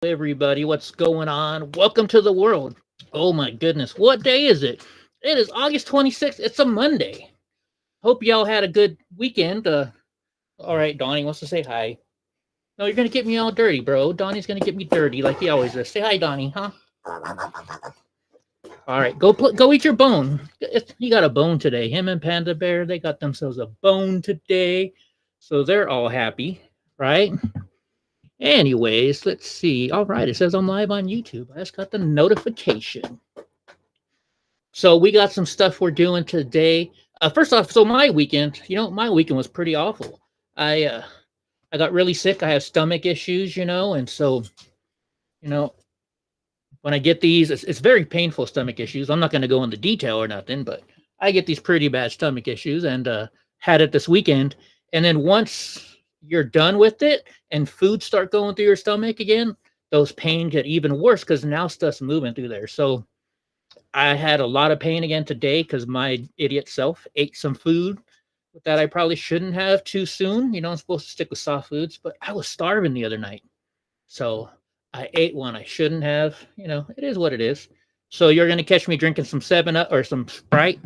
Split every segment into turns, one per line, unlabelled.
everybody. What's going on? Welcome to the world. Oh my goodness. What day is it? It is August 26th. It's a Monday. Hope y'all had a good weekend. All right, Donnie wants to say hi. No, you're going to get me all dirty, bro. Donnie's going to get me dirty like he always does. Say hi, Donnie, huh? All right, go eat your bone. He got a bone today. Him and Panda Bear, they got themselves a bone today. So they're all happy, right? Anyways, let's see. All right, it says I'm live on YouTube. I just got the notification. So we got some stuff we're doing today. First off, so my weekend, my weekend was pretty awful. I got really sick. I have stomach issues, and so you know when I get these, it's very painful stomach issues. I'm not going to go into detail or nothing, but I get these pretty bad stomach issues, and had it this weekend. And then once you're done with it, and food start going through your stomach again, those pain get even worse because now stuff's moving through there. So I had a lot of pain again today because my idiot self ate some food that I probably shouldn't have too soon. I'm supposed to stick with soft foods, but I was starving the other night. So I ate one I shouldn't have. It is what it is. So you're going to catch me drinking some 7 Up or some Sprite.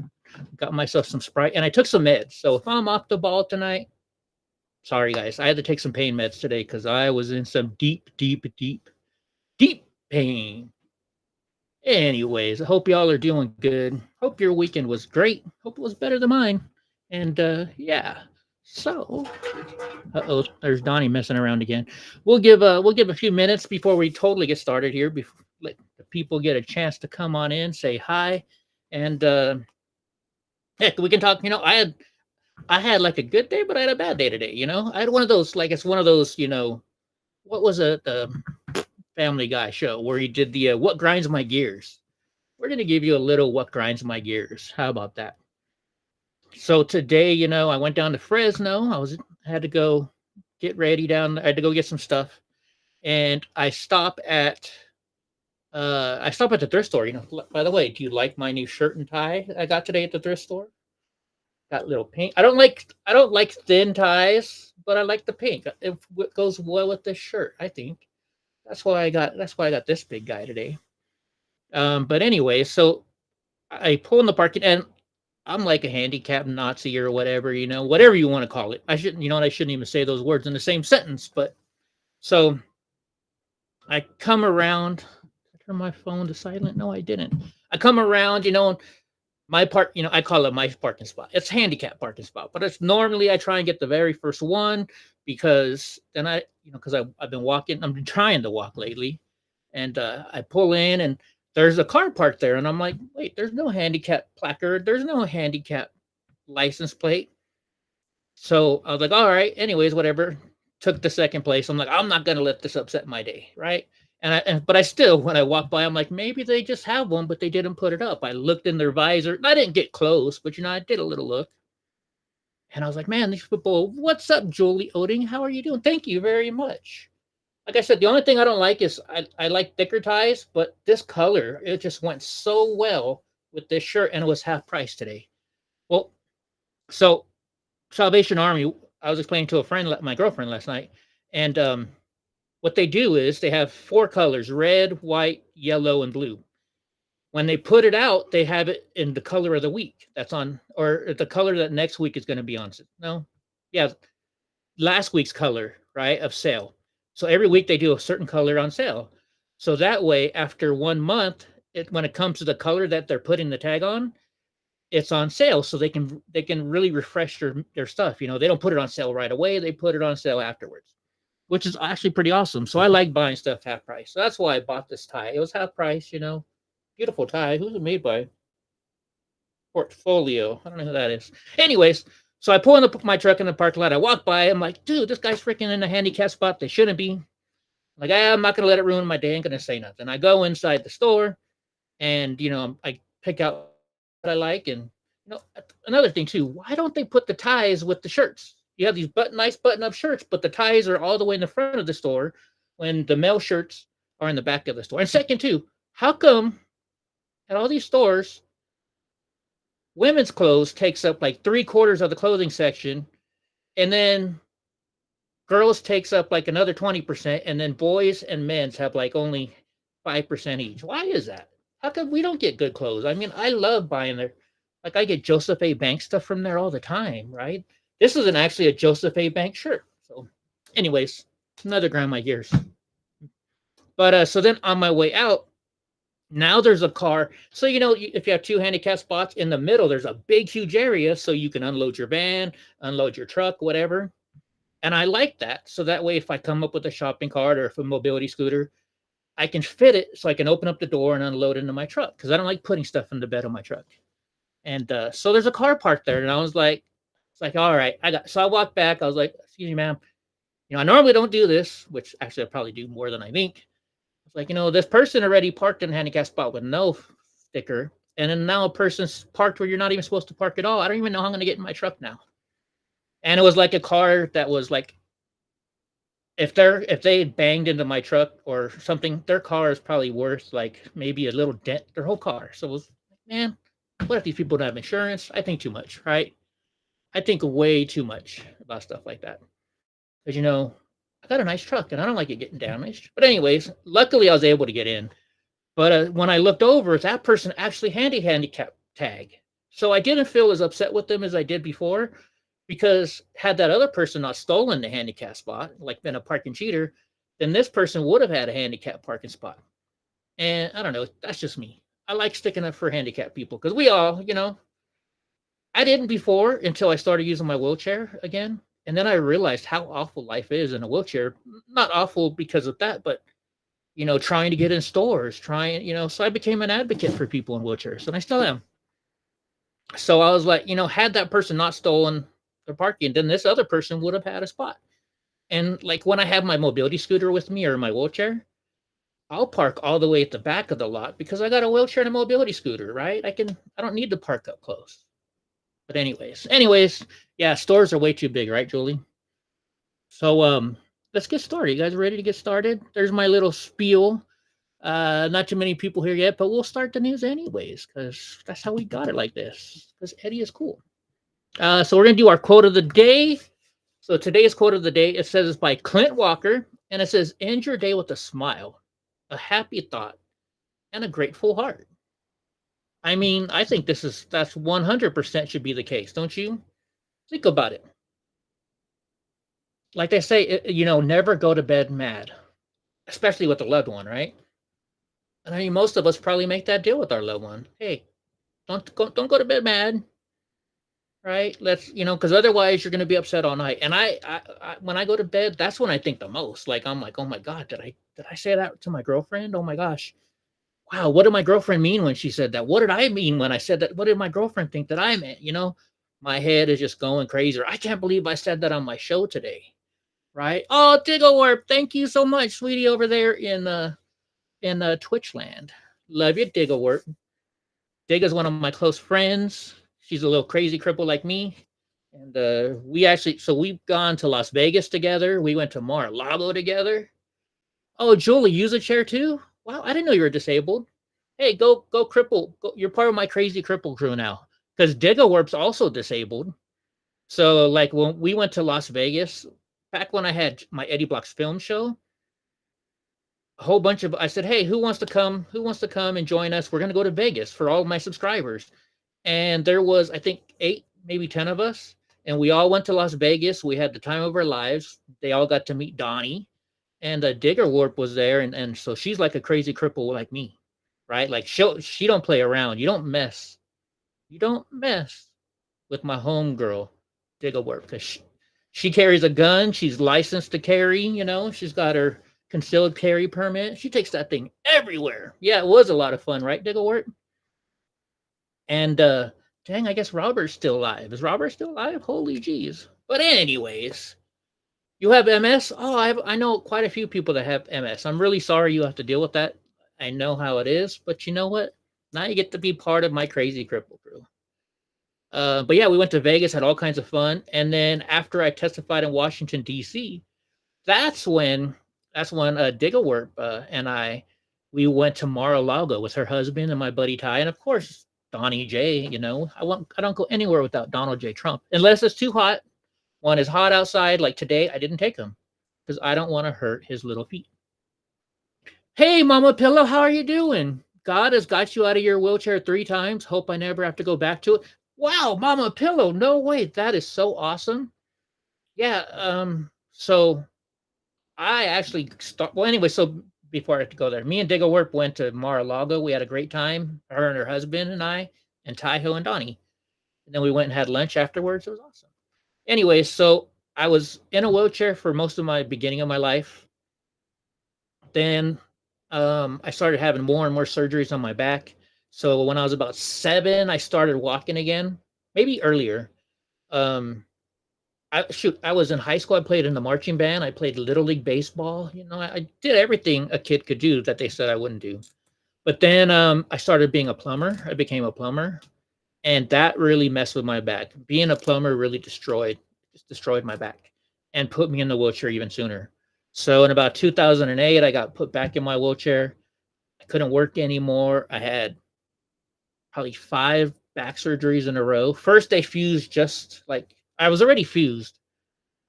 Got myself some Sprite, and I took some meds. So if I'm off the ball tonight, sorry guys, I had to take some pain meds today because I was in some deep pain. Anyways, I hope y'all are doing good. Hope your weekend was great. Hope it was better than mine. And yeah. So, there's Donnie messing around again. We'll give a few minutes before we totally get started here. Before let the people get a chance to come on in, say hi, and heck, we can talk. I had like a good day, but I had a bad day today. I had one of those, like it's one of those. What was it? Family Guy show where he did the what grinds my gears. We're gonna give you a little what grinds my gears. How about that? So today, I went down to Fresno. Had to go get ready down. I had to go get some stuff, and I stop at the thrift store. By the way, do you like my new shirt and tie I got today at the thrift store? Got little pink. I don't like thin ties, but I like the pink. It goes well with this shirt, I think. That's why I got this big guy today. But anyway, so I pull in the parking, and I'm like a handicap Nazi or whatever, whatever you want to call it. I shouldn't, I shouldn't even say those words in the same sentence. But so I come around. I turn my phone to silent. No, I didn't. I come around, my park, I call it my parking spot. It's handicap parking spot, but it's normally I try and get the very first one because then because I've been walking, I've been trying to walk lately, and I pull in and there's a car parked there, and I'm like, wait, there's no handicap placard, there's no handicap license plate. So I was like, all right, anyways, whatever. Took the second place. I'm like, I'm not gonna let this upset my day, right? But I still, when I walk by, I'm like, maybe they just have one, but they didn't put it up. I looked in their visor. I didn't get close, but I did a little look. And I was like, man, these people, what's up, Julie Oding? How are you doing? Thank you very much. Like I said, the only thing I don't like is I like thicker ties, but this color, it just went so well with this shirt, and it was half price today. Well, so Salvation Army, I was explaining to a friend, my girlfriend last night, and what they do is they have 4 colors: red, white, yellow, and blue. When they put it out, they have it in the color of the week that's on, or the color that next week is going to be on. No, yeah, last week's color, right, of sale. So every week they do a certain color on sale. So that way, after 1 month, when it comes to the color that they're putting the tag on, it's on sale. So they can really refresh their stuff. They don't put it on sale right away. They put it on sale afterwards, which is actually pretty awesome. So I like buying stuff half price. So that's why I bought this tie. It was half price. Beautiful tie. Who's it made by? Portfolio. I don't know who that is. Anyways, so I pull in my truck in the parking lot. I walk by. I'm like, dude, this guy's freaking in a handicap spot. They shouldn't be. Like, I'm not going to let it ruin my day. I ain't going to say nothing. I go inside the store, and, I pick out what I like. And, another thing, too, why don't they put the ties with the shirts? You have these nice button-up shirts, but the ties are all the way in the front of the store when the male shirts are in the back of the store. And second, too, how come at all these stores, women's clothes takes up like 3/4 of the clothing section, and then girls takes up like another 20%, and then boys and men's have like only 5% each. Why is that? How come we don't get good clothes? I mean, I love buying their, like I get Joseph A. Bank stuff from there all the time, right? This isn't actually a Joseph A. Bank shirt. So, anyways, another grind my gears. But so then on my way out, now there's a car. So, if you have two handicap spots in the middle, there's a big, huge area so you can unload your van, unload your truck, whatever. And I like that. So that way, if I come up with a shopping cart or if a mobility scooter, I can fit it so I can open up the door and unload into my truck because I don't like putting stuff in the bed of my truck. And so there's a car parked there. And I was like, it's like, all right, so I walked back. I was like, excuse me, ma'am. I normally don't do this, which actually I probably do more than I think. It's like, this person already parked in a handicap spot with no sticker. And then now a person's parked where you're not even supposed to park at all. I don't even know how I'm going to get in my truck now. And it was like a car that was like, if they had banged into my truck or something, their car is probably worth like maybe a little dent, their whole car. So it was like, man, what if these people don't have insurance? I think too much, right? I think way too much about stuff like that. Because, I got a nice truck and I don't like it getting damaged. But anyways, luckily I was able to get in. But when I looked over, that person actually had a handicap tag. So I didn't feel as upset with them as I did before. Because had that other person not stolen the handicap spot, like been a parking cheater, then this person would have had a handicap parking spot. And I don't know, that's just me. I like sticking up for handicapped people because we all, I didn't before until I started using my wheelchair again. And then I realized how awful life is in a wheelchair. Not awful because of that, but, trying to get in stores, so I became an advocate for people in wheelchairs, and I still am. So I was like, had that person not stolen the parking, then this other person would have had a spot. And like when I have my mobility scooter with me or my wheelchair, I'll park all the way at the back of the lot because I got a wheelchair and a mobility scooter, right? I don't need to park up close. But anyways, yeah, stores are way too big, right, Julie? So let's get started. You guys ready to get started? There's my little spiel. Not too many people here yet, but we'll start the news anyways because that's how we got it like this. Because Eddie is cool. So we're going to do our quote of the day. So today's quote of the day, it says it's by Clint Walker, and it says, end your day with a smile, a happy thought, and a grateful heart. I mean, I think that's 100% should be the case, don't you? Think about it. Like they say, never go to bed mad, especially with a loved one, right? And I mean, most of us probably make that deal with our loved one. Hey, don't go to bed mad. Right? Let's, because otherwise you're going to be upset all night. And I when I go to bed, that's when I think the most. Like, I'm like, oh my God, did I say that to my girlfriend? Oh my gosh. Wow. What did my girlfriend mean when she said that? What did I mean when I said that? What did my girlfriend think that I meant? My head is just going crazy. I can't believe I said that on my show today. Right? Oh, Digglewarp, thank you so much, sweetie, over there in Twitch land. Love you, Digglewarp. Dig is one of my close friends. She's a little crazy cripple like me. And we've gone to Las Vegas together. We went to Mar-a-Lago together. Oh, Julie, use a chair too? Wow, I didn't know you were disabled. Hey, go cripple. You're part of my crazy cripple crew now. Because Digawarp's also disabled. So like when we went to Las Vegas, back when I had my Eddie Block's film show, I said, hey, who wants to come and join us? We're going to go to Vegas for all of my subscribers. And there was, I think, 8, maybe 10 of us. And we all went to Las Vegas. We had the time of our lives. They all got to meet Donnie. And Digger Warp was there. And so she's like a crazy cripple like me, right? Like she don't play around. You don't mess with my homegirl, Digger Warp. Because she carries a gun. She's licensed to carry, She's got her concealed carry permit. She takes that thing everywhere. Yeah, it was a lot of fun, right, Digger Warp? And dang, I guess Robert's still alive. Is Robert still alive? Holy jeez. But anyways, you have MS? Oh, I know quite a few people that have MS. I'm really sorry you have to deal with that. I know how it is, but you know what? Now you get to be part of my crazy cripple crew. But yeah, we went to Vegas, had all kinds of fun. And then after I testified in Washington, D.C., that's when Digawarp and we went to Mar-a-Lago with her husband and my buddy Ty. And of course, Donnie J, I don't go anywhere without Donald J. Trump unless it's too hot. When it's hot outside, like today, I didn't take him. because I don't want to hurt his little feet. Hey, Mama Pillow, how are you doing? God has got you out of your wheelchair 3 times. Hope I never have to go back to it. Wow, Mama Pillow, no way. That is so awesome. Yeah, so I actually well, anyway, so before I have to go there, me and Diggle Warp went to Mar-a-Lago. We had a great time, her and her husband and I, and Taiho and Donnie. And then we went and had lunch afterwards. It was awesome. Anyway, so I was in a wheelchair for most of my beginning of my life. Then I started having more and more surgeries on my back. So when I was about 7, I started walking again, maybe earlier. Um, I was in high school. I played in the marching band. I played little league baseball. I did everything a kid could do that they said I wouldn't do. But then I started being a plumber. I became a plumber, and that really messed with my back. Being a plumber really destroyed my back and put me in the wheelchair even sooner. So in about 2008, I got put back in my wheelchair. I couldn't work anymore. I had probably 5 back surgeries in a row. First, they fused just like I was already fused,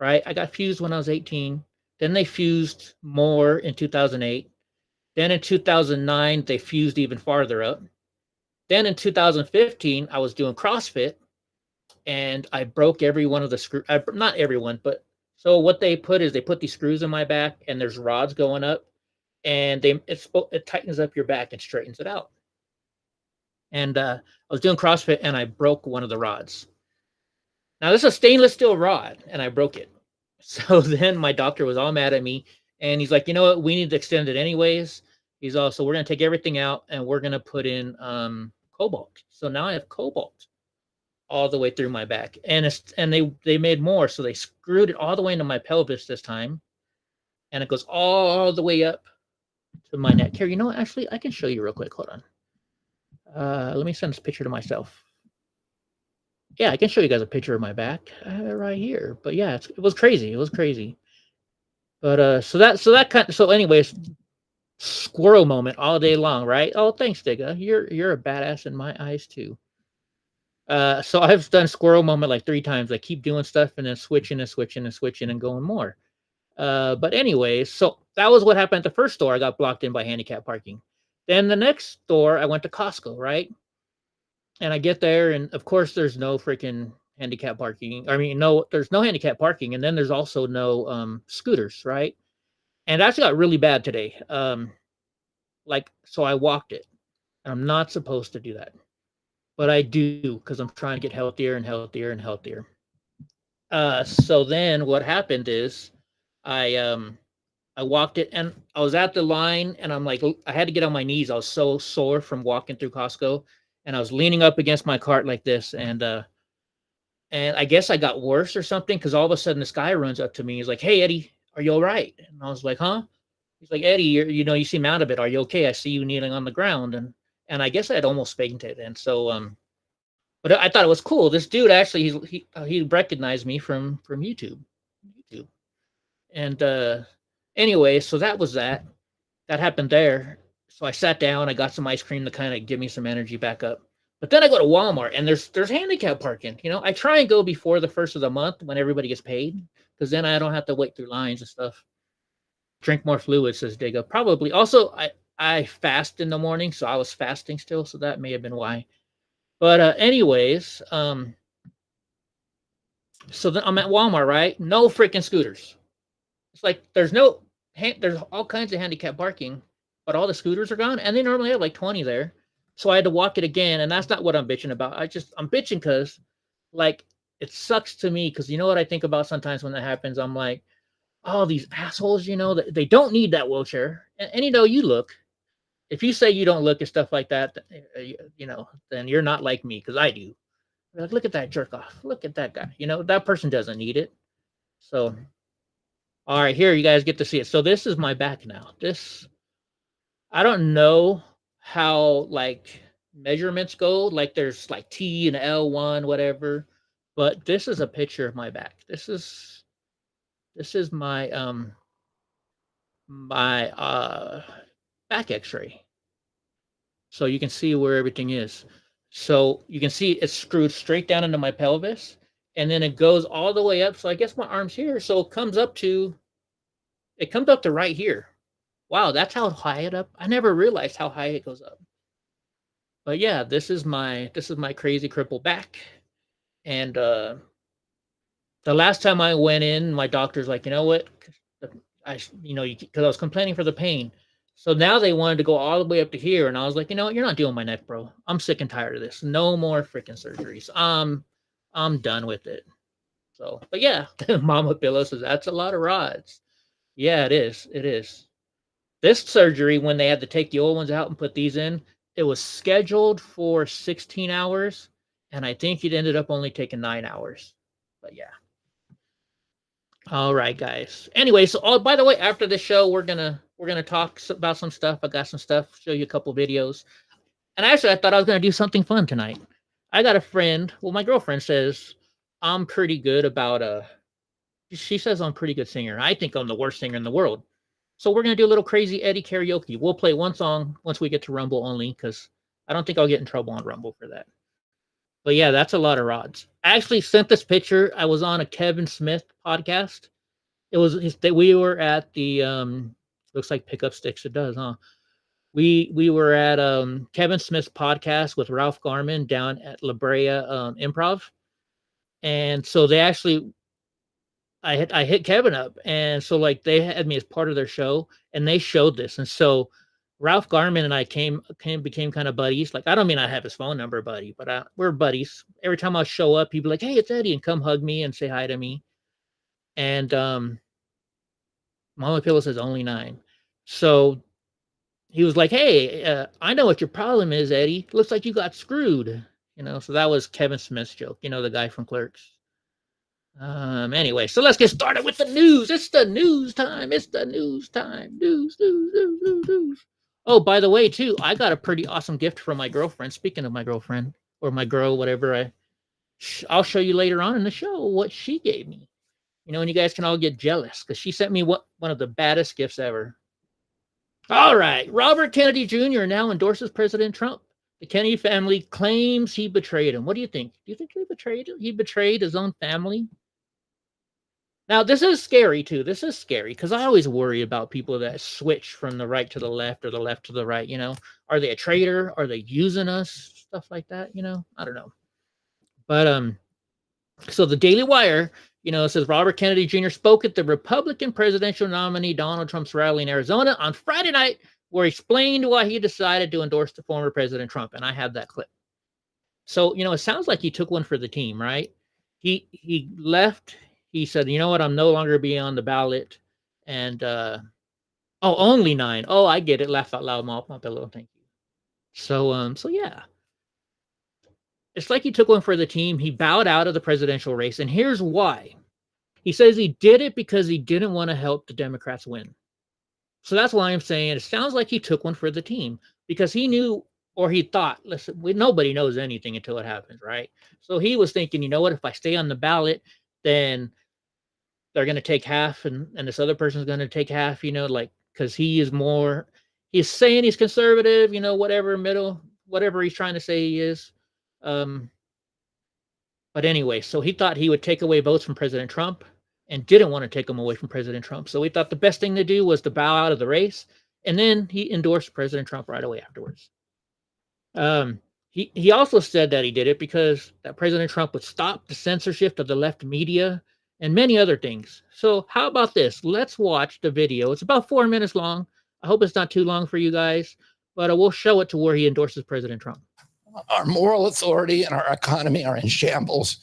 right? I got fused when I was 18. Then they fused more in 2008. Then in 2009, they fused even farther up. Then in 2015, I was doing CrossFit and I broke every one of the screws. Not everyone, but so what they put is they put these screws in my back and there's rods going up and it tightens up your back and straightens it out. And I was doing CrossFit and I broke one of the rods. Now this is a stainless steel rod and I broke it. So then my doctor was all mad at me and he's like, you know what? We need to extend it anyways. He's also, we're going to take everything out and we're going to put in cobalt. So now I have cobalt all the way through my back. And they made more. So they screwed it all the way into my pelvis this time. And it goes all the way up to my neck. Here, you know what? Actually, I can show you real quick. Hold on. Let me send this picture to myself. Yeah, I can show you guys a picture of my back right here. But yeah, it was crazy. It was crazy. But so anyways, squirrel moment all day long, right? Oh, thanks, Digga. You're a badass in my eyes too. So I've done squirrel moment like 3 times. I keep doing stuff and then switching and going more. But anyways, so that was what happened at the first store. I got blocked in by handicap parking. Then the next store, I went to Costco, right? And I get there, and of course, there's no freaking handicap parking. I mean, no, there's no handicap parking, and then there's also no scooters, right? And it actually got really bad today. So I walked it. And I'm not supposed to do that, but I do because I'm trying to get healthier and healthier and healthier. So then what happened is I walked it and I was at the line and I'm like, I had to get on my knees. I was so sore from walking through Costco and I was leaning up against my cart like this. And I guess I got worse or something because all of a sudden this guy runs up to me. He's like, hey, Eddie, are you all right? And I was like, huh? He's like, Eddie, you seem out of it. Are you okay? I see you kneeling on the ground. And I guess I had almost fainted. And so, but I thought it was cool. This dude actually, he recognized me from YouTube. And anyway, so that was that. That happened there. So I sat down. I got some ice cream to kind of give me some energy back up. But then I go to Walmart and there's handicap parking. I try and go before the first of the month when everybody gets paid because then I don't have to wait through lines and stuff. Drink more fluid, says Digga. Probably. Also, I fast in the morning, so I was fasting still, so that may have been why. But anyways, so then I'm at Walmart, right? No freaking scooters. It's like there's all kinds of handicap parking, but all the scooters are gone, and they normally have like 20 there. So I had to walk it again, and that's not what I'm bitching about. I'm bitching because, like, it sucks to me because you know what I think about sometimes when that happens. I'm like, oh, these assholes, they don't need that wheelchair, and you look. If you say you don't look at stuff like that, then you're not like me because I do. Like, look at that jerk off. Look at that guy. That person doesn't need it. So, all right, here you guys get to see it. So this is my back now. I don't know how like measurements go. Like there's like T and L1, whatever. But this is a picture of my back. This is my back X-ray. So you can see where everything is. So you can see it's screwed straight down into my pelvis, and then it goes all the way up. So I guess my arm's here. So it comes up to It comes up to right here. Wow, that's how high it up. I never realized how high it goes up. But yeah, this is my crazy crippled back. And the last time I went in, my doctor's like, you know what? Because I was complaining for the pain. So now they wanted to go all the way up to here, and I was like, you know what? You're not doing my neck, bro. I'm sick and tired of this. No more freaking surgeries. I'm done with it. So, but yeah, Mama Pillow says that's a lot of rods. Yeah, it is. It is. This surgery, when they had to take the old ones out and put these in, it was scheduled for 16 hours, and I think it ended up only taking 9 hours. But yeah. All right, guys. Anyway, so by the way, after the show, we're gonna talk about some stuff. I got some stuff. Show you a couple videos. And actually, I thought I was gonna do something fun tonight. I got a friend. Well, my girlfriend says I'm pretty good about She says I'm a pretty good singer. I think I'm the worst singer in the world. So we're gonna do a little crazy Eddie karaoke. We'll play one song once we get to Rumble only, because I don't think I'll get in trouble on Rumble for that. But yeah, that's a lot of rods. I actually sent this picture. I was on a Kevin Smith podcast. It was we were at the looks like Pickup Sticks. It does, huh? We were at Kevin Smith's podcast with Ralph Garman down at La Brea Improv, and so they actually I hit Kevin up, and so like they had me as part of their show, and they showed this, and so Ralph Garman and I became kind of buddies. Like, I don't mean I have his phone number, buddy, but we're buddies. Every time I show up, he'd be like, "Hey, it's Eddie," and come hug me and say hi to me. And Mama Pillow says only 9. So he was like, "Hey, I know what your problem is, Eddie. Looks like you got screwed." So that was Kevin Smith's joke. The guy from Clerks. Anyway, so let's get started with the news. It's the news time. It's the news time. News, news, news, news, news. Oh, by the way, too, I got a pretty awesome gift from my girlfriend. Speaking of my girlfriend or my girl, whatever, I'll show you later on in the show what she gave me. And you guys can all get jealous because she sent me one of the baddest gifts ever. All right, Robert Kennedy Jr. now endorses President Trump. The Kennedy family claims he betrayed him. What do you think? Do you think he betrayed him? He betrayed his own family? Now, this is scary, too. This is scary because I always worry about people that switch from the right to the left or the left to the right. Are they a traitor? Are they using us? Stuff like that, I don't know. But so the Daily Wire, says Robert Kennedy Jr. spoke at the Republican presidential nominee Donald Trump's rally in Arizona on Friday night, where he explained why he decided to endorse the former President Trump. And I have that clip. So, it sounds like he took one for the team, right? He left. He said, "You know what? I'm no longer being on the ballot." And, only 9. Oh, I get it. Laugh out loud, Mom Pillow. Thank you. So yeah. It's like he took one for the team. He bowed out of the presidential race. And here's why. He says he did it because he didn't want to help the Democrats win. So that's why I'm saying it sounds like he took one for the team because he knew, or he thought, listen, nobody knows anything until it happens, right? So he was thinking, you know what, if I stay on the ballot, then they're going to take half and this other person's going to take half, because he's saying he's conservative, whatever he's trying to say he is. But anyway, so he thought he would take away votes from President Trump and didn't want to take them away from President Trump. So he thought the best thing to do was to bow out of the race. And then he endorsed President Trump right away afterwards. He also said that he did it because that President Trump would stop the censorship of the left media and many other things. So how about this? Let's watch the video. It's about 4 minutes long. I hope it's not too long for you guys, but we'll show it to where he endorses President Trump.
Our moral authority and our economy are in shambles.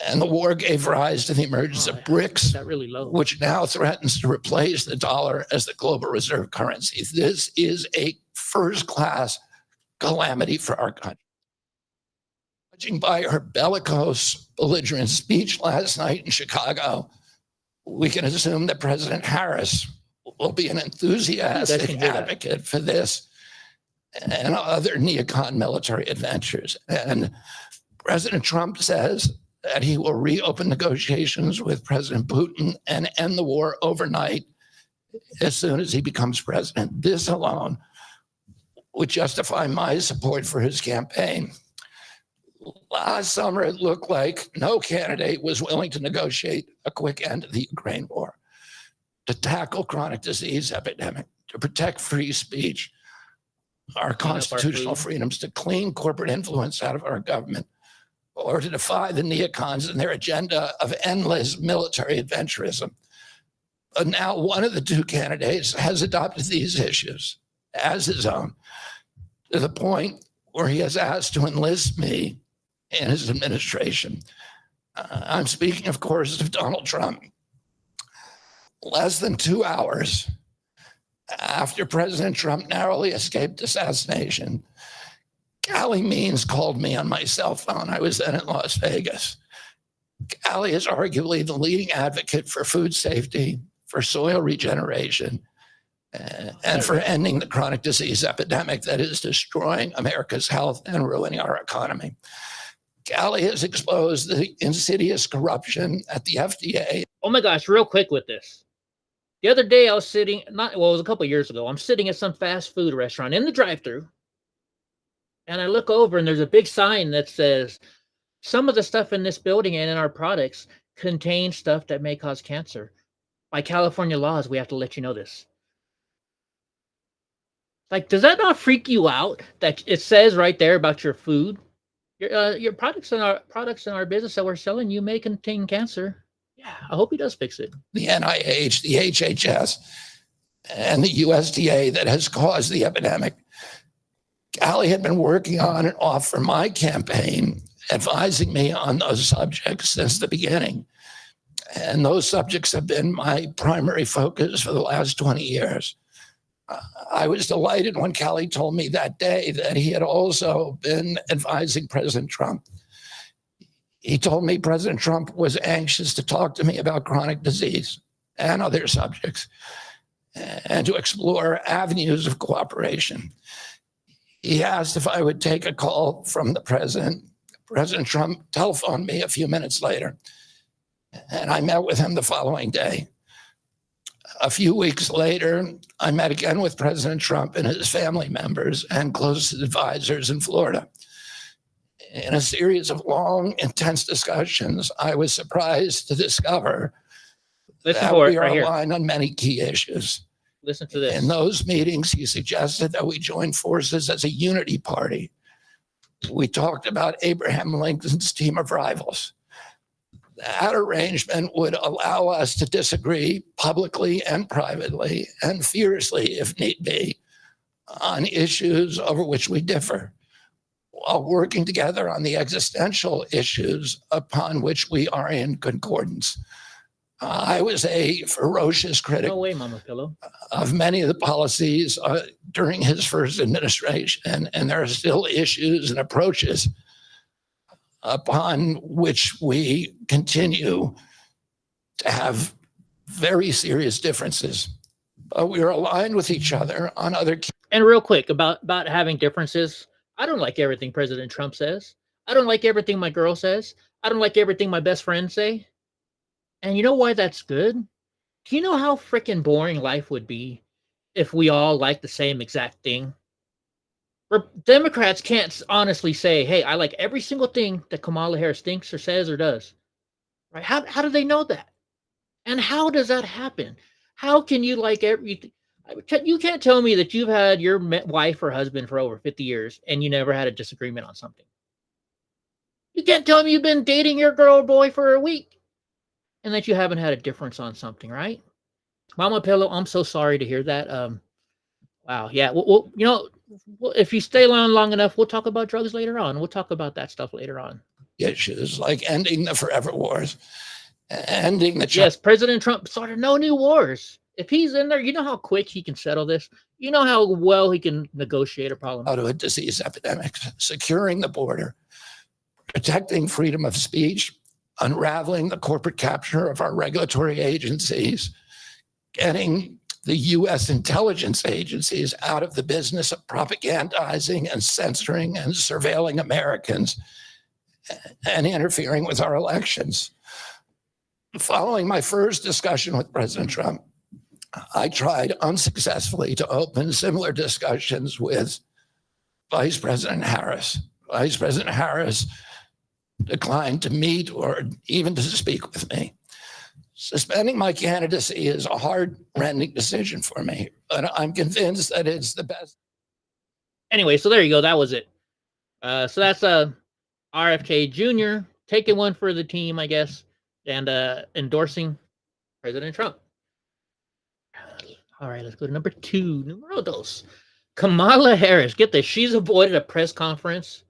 And the war gave rise to the emergence of BRICS,
really low,
which now threatens to replace the dollar as the global reserve currency. This is a first-class calamity for our country. Judging by her bellicose, belligerent speech last night in Chicago, we can assume that President Harris will be an enthusiastic advocate for this and other neocon military adventures. And President Trump says that he will reopen negotiations with President Putin and end the war overnight as soon as he becomes president. This alone would justify my support for his campaign. Last summer, it looked like no candidate was willing to negotiate a quick end to the Ukraine war. to tackle chronic disease epidemic, to protect free speech, our constitutional freedoms, to clean corporate influence out of our government, or to defy the neocons and their agenda of endless military adventurism. But now one of the two candidates has adopted these issues as his own, to the point where he has asked to enlist me in his administration. I'm speaking, of course, of Donald Trump. Less than 2 hours after President Trump narrowly escaped assassination, Callie Means called me on my cell phone. I was then in Las Vegas. Callie is arguably the leading advocate for food safety, for soil regeneration, and for ending the chronic disease epidemic that is destroying America's health and ruining our economy. Callie has exposed the insidious corruption at the FDA.
Oh my gosh, real quick with this. The other day I was sitting, it was a couple of years ago, I'm sitting at some fast food restaurant in the drive-thru, and I look over and there's a big sign that says, some of the stuff in this building and in our products contain stuff that may cause cancer. By California laws, we have to let you know this. Like, does that not freak you out that it says right there about your food? Your products in our business that we're selling you may contain cancer. Yeah, I hope he does fix it.
The NIH, the HHS, and the USDA that has caused the epidemic. Callie had been working on and off for my campaign, advising me on those subjects since the beginning. And those subjects have been my primary focus for the last 20 years. I was delighted when Callie told me that day that he had also been advising President Trump. He told me President Trump was anxious to talk to me about chronic disease and other subjects and to explore avenues of cooperation. He asked if I would take a call from the president. President Trump telephoned me a few minutes later, and I met with him the following day. A few weeks later, I met again with President Trump and his family members and closest advisors in Florida. In a series of long, intense discussions, I was surprised to discover that we are aligned on many key issues.
Listen to this.
In those meetings, he suggested that we join forces as a unity party. We talked about Abraham Lincoln's team of rivals. That arrangement would allow us to disagree publicly and privately and fiercely, if need be, on issues over which we differ, while working together on the existential issues upon which we are in concordance. I was a ferocious critic of many of the policies during his first administration, and there are still issues and approaches upon which we continue to have very serious differences. But we are aligned with each other on other key.
And real quick about having differences, I don't like everything President Trump says. I don't like everything my girl says. I don't like everything my best friends say. And you know why that's good? Do you know how freaking boring life would be if we all liked the same exact thing? Democrats can't honestly say, hey, I like every single thing that Kamala Harris thinks or says or does. Right? How do they know that? And how does that happen? How can you like everything? You can't tell me that you've had your wife or husband for over 50 years and you never had a disagreement on something. You can't tell me you've been dating your girl or boy for a week and that you haven't had a difference on something, right? Mama Pillow, I'm so sorry to hear that. Wow. Yeah. Well, you know, if you stay long enough, we'll talk about drugs later on. We'll talk about that stuff later on.
Issues like ending the forever wars, ending the...
Yes, President Trump started no new wars. If he's in there, you know how quick he can settle this. You know how well he can negotiate a problem.
Out of a disease epidemic, securing the border, protecting freedom of speech, unraveling the corporate capture of our regulatory agencies, getting the U.S. intelligence agencies out of the business of propagandizing and censoring and surveilling Americans and interfering with our elections. Following my first discussion with President Trump, I tried unsuccessfully to open similar discussions with Vice President Harris. Vice President Harris declined to meet or even to speak with me. Suspending my candidacy is a heart-rending decision for me, but I'm convinced that it's the best.
Anyway, so there you go. That was it. So that's RFK Jr. taking one for the team, I guess, and endorsing President Trump. All right, let's go to number 2. Numero dos. Kamala Harris. Get this. She's avoided a press conference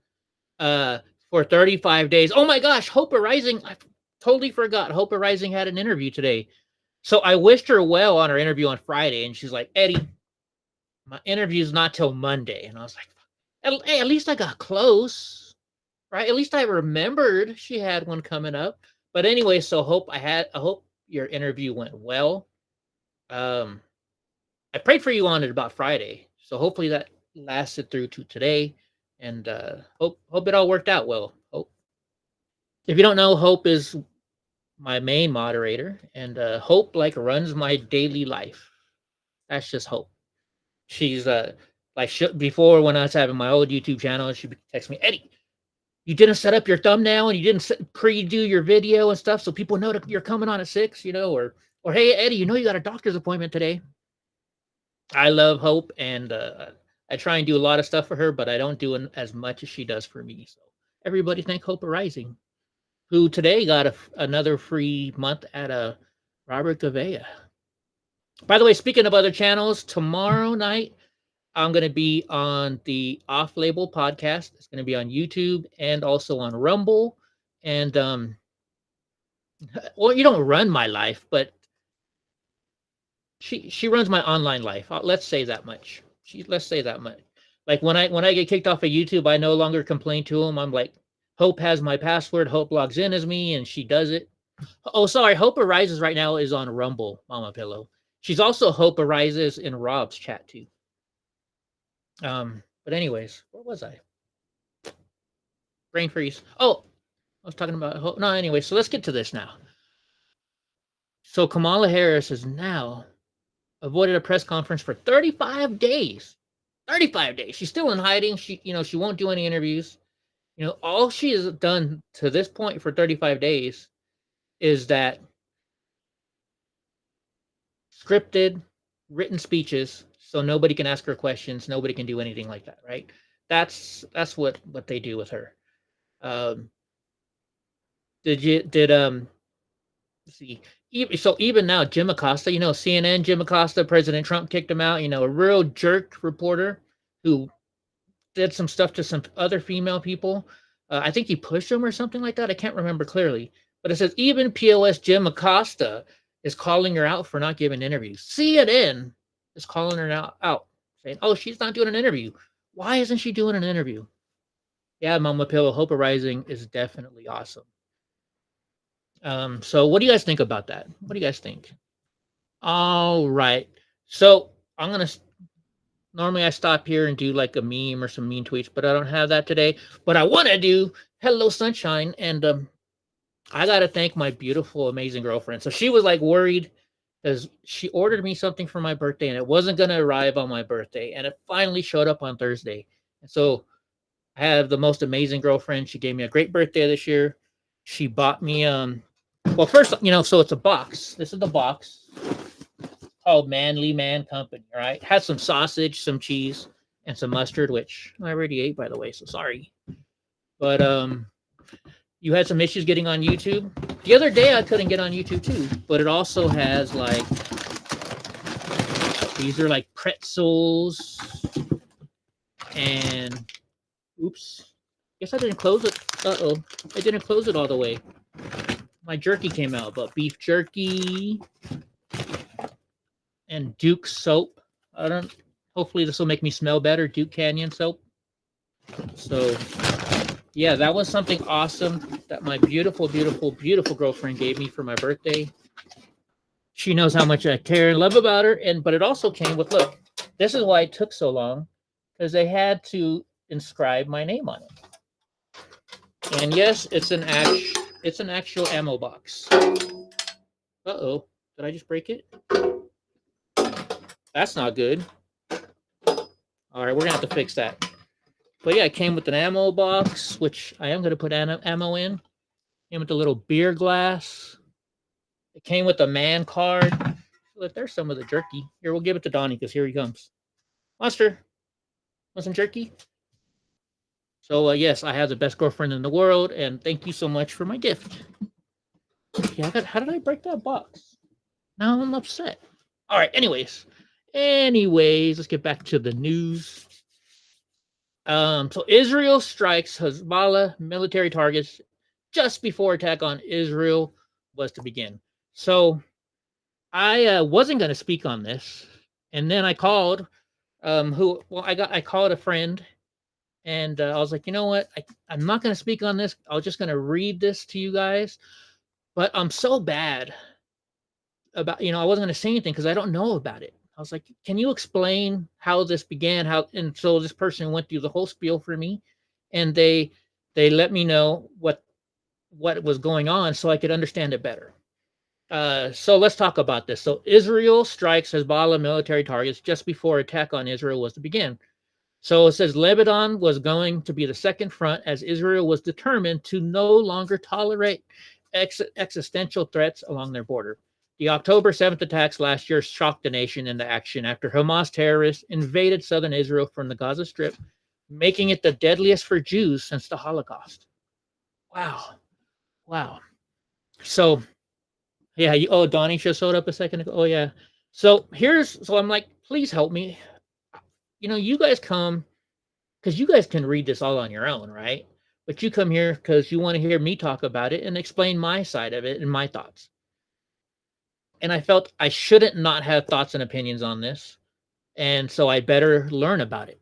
for 35 days. Oh my gosh, Hope Rising. I totally forgot. Hope Rising had an interview today. So I wished her well on her interview on Friday, and she's like, Eddie, my interview's not till Monday. And I was like, hey, at least I got close, right? At least I remembered she had one coming up. But anyway, so I hope your interview went well. I prayed for you on it about Friday, so hopefully that lasted through to today, and hope it all worked out well. Hope. If you don't know, Hope is my main moderator, and Hope like runs my daily life. That's just Hope. She's before, when I was having my old YouTube channel, she would text me, Eddie, you didn't set up your thumbnail and you didn't pre-do your video and stuff, so people know that you're coming on at 6, or hey Eddie, you got a doctor's appointment today. I love Hope, and I try and do a lot of stuff for her, but I don't do as much as she does for me. So everybody thank Hope Rising, who today got another free month at Robert Gavea. By the way, speaking of other channels, tomorrow night I'm going to be on the Off Label podcast. It's going to be on YouTube and also on Rumble. And well, you don't run my life, but she runs my online life. Let's say that much. Let's say that much. Like when I get kicked off of YouTube, I no longer complain to them. I'm like, Hope has my password. Hope logs in as me, and she does it. Oh, sorry. Hope Arises right now is on Rumble, Mama Pillow. She's also Hope Arises in Rob's chat too. But anyways, where was I? Brain freeze. Oh, I was talking about Hope. No, anyway, so let's get to this now. So Kamala Harris has now avoided a press conference for 35 days. 35 days. She's still in hiding. She won't do any interviews. All she has done to this point for 35 days is that scripted, written speeches, so nobody can ask her questions, nobody can do anything like that, right? That's what they do with her. Let's see. Even now, Jim Acosta, CNN, Jim Acosta, President Trump kicked him out. A real jerk reporter who did some stuff to some other female people. I think he pushed them or something like that. I can't remember clearly. But it says even POS Jim Acosta is calling her out for not giving interviews. CNN is calling her out, saying, oh, she's not doing an interview. Why isn't she doing an interview? Yeah, Mama Pillow, Hope Rising is definitely awesome. So what do you guys think about that? What do you guys think? All right. So I'm going to, normally I stop here and do like a meme or some mean tweets, but I don't have that today. But I want to do Hello Sunshine. And I got to thank my beautiful, amazing girlfriend. So she was like worried because she ordered me something for my birthday and it wasn't going to arrive on my birthday. And it finally showed up on Thursday. And so I have the most amazing girlfriend. She gave me a great birthday this year. She bought me, well, first, so it's a box. This is the box called Manly Man Company, all right? Has some sausage, some cheese, and some mustard, which I already ate, by the way, so sorry. But you had some issues getting on YouTube. The other day, I couldn't get on YouTube, too. But it also has, like, these are, like, pretzels. And, oops. Guess I didn't close it. Uh-oh. I didn't close it all the way. My jerky came out, but beef jerky and Duke soap. Hopefully this will make me smell better. Duke Canyon soap. So, yeah, that was something awesome that my beautiful, beautiful, beautiful girlfriend gave me for my birthday. She knows how much I care and love about her. But it also came with, look, this is why it took so long, because they had to inscribe my name on it. And yes, it's an actual ammo box. Uh-oh. Did I just break it? That's not good. All right, we're going to have to fix that. But yeah, it came with an ammo box, which I am going to put ammo in. Came with a little beer glass. It came with a man card. Look, there's some of the jerky. Here, we'll give it to Donnie because here he comes. Monster, want some jerky? So, yes, I have the best girlfriend in the world, and thank you so much for my gift. Yeah, how did I break that box? Now I'm upset. All right, anyways, let's get back to the news. So Israel strikes Hezbollah military targets just before attack on Israel was to begin. So I wasn't going to speak on this, and then I called I called a friend, and I was like, you know what, I'm not going to speak on this. I was just going to read this to you guys, but I'm so bad about, I wasn't going to say anything because I don't know about it. I was like, can you explain how this began? And so this person went through the whole spiel for me, and they let me know what was going on so I could understand it better. So let's talk about this. So Israel strikes Hezbollah military targets just before attack on Israel was to begin. So it says Lebanon was going to be the second front as Israel was determined to no longer tolerate existential threats along their border. The October 7th attacks last year shocked the nation into action after Hamas terrorists invaded southern Israel from the Gaza Strip, making it the deadliest for Jews since the Holocaust. Wow. So, yeah, Donnie just showed up a second ago. Oh, yeah. So I'm like, please help me. You guys come because you guys can read this all on your own, right? But you come here because you want to hear me talk about it and explain my side of it and my thoughts. And I felt I shouldn't not have thoughts and opinions on this. And so I better learn about it.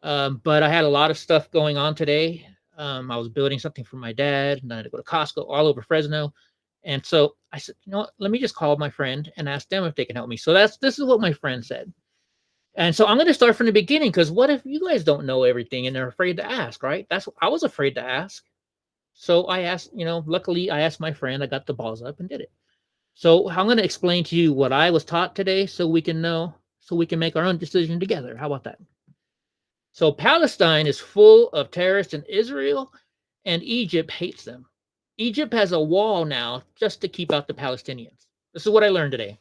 But I had a lot of stuff going on today. I was building something for my dad, and I had to go to Costco all over Fresno. And so I said, you know what, let me just call my friend and ask them if they can help me. So this is what my friend said. And so I'm going to start from the beginning, because what if you guys don't know everything and they're afraid to ask, right? I was afraid to ask. So I asked, luckily I asked my friend, I got the balls up and did it. So I'm going to explain to you what I was taught today so we can make our own decision together. How about that? So Palestine is full of terrorists in Israel, and Egypt hates them. Egypt has a wall now just to keep out the Palestinians. This is what I learned today.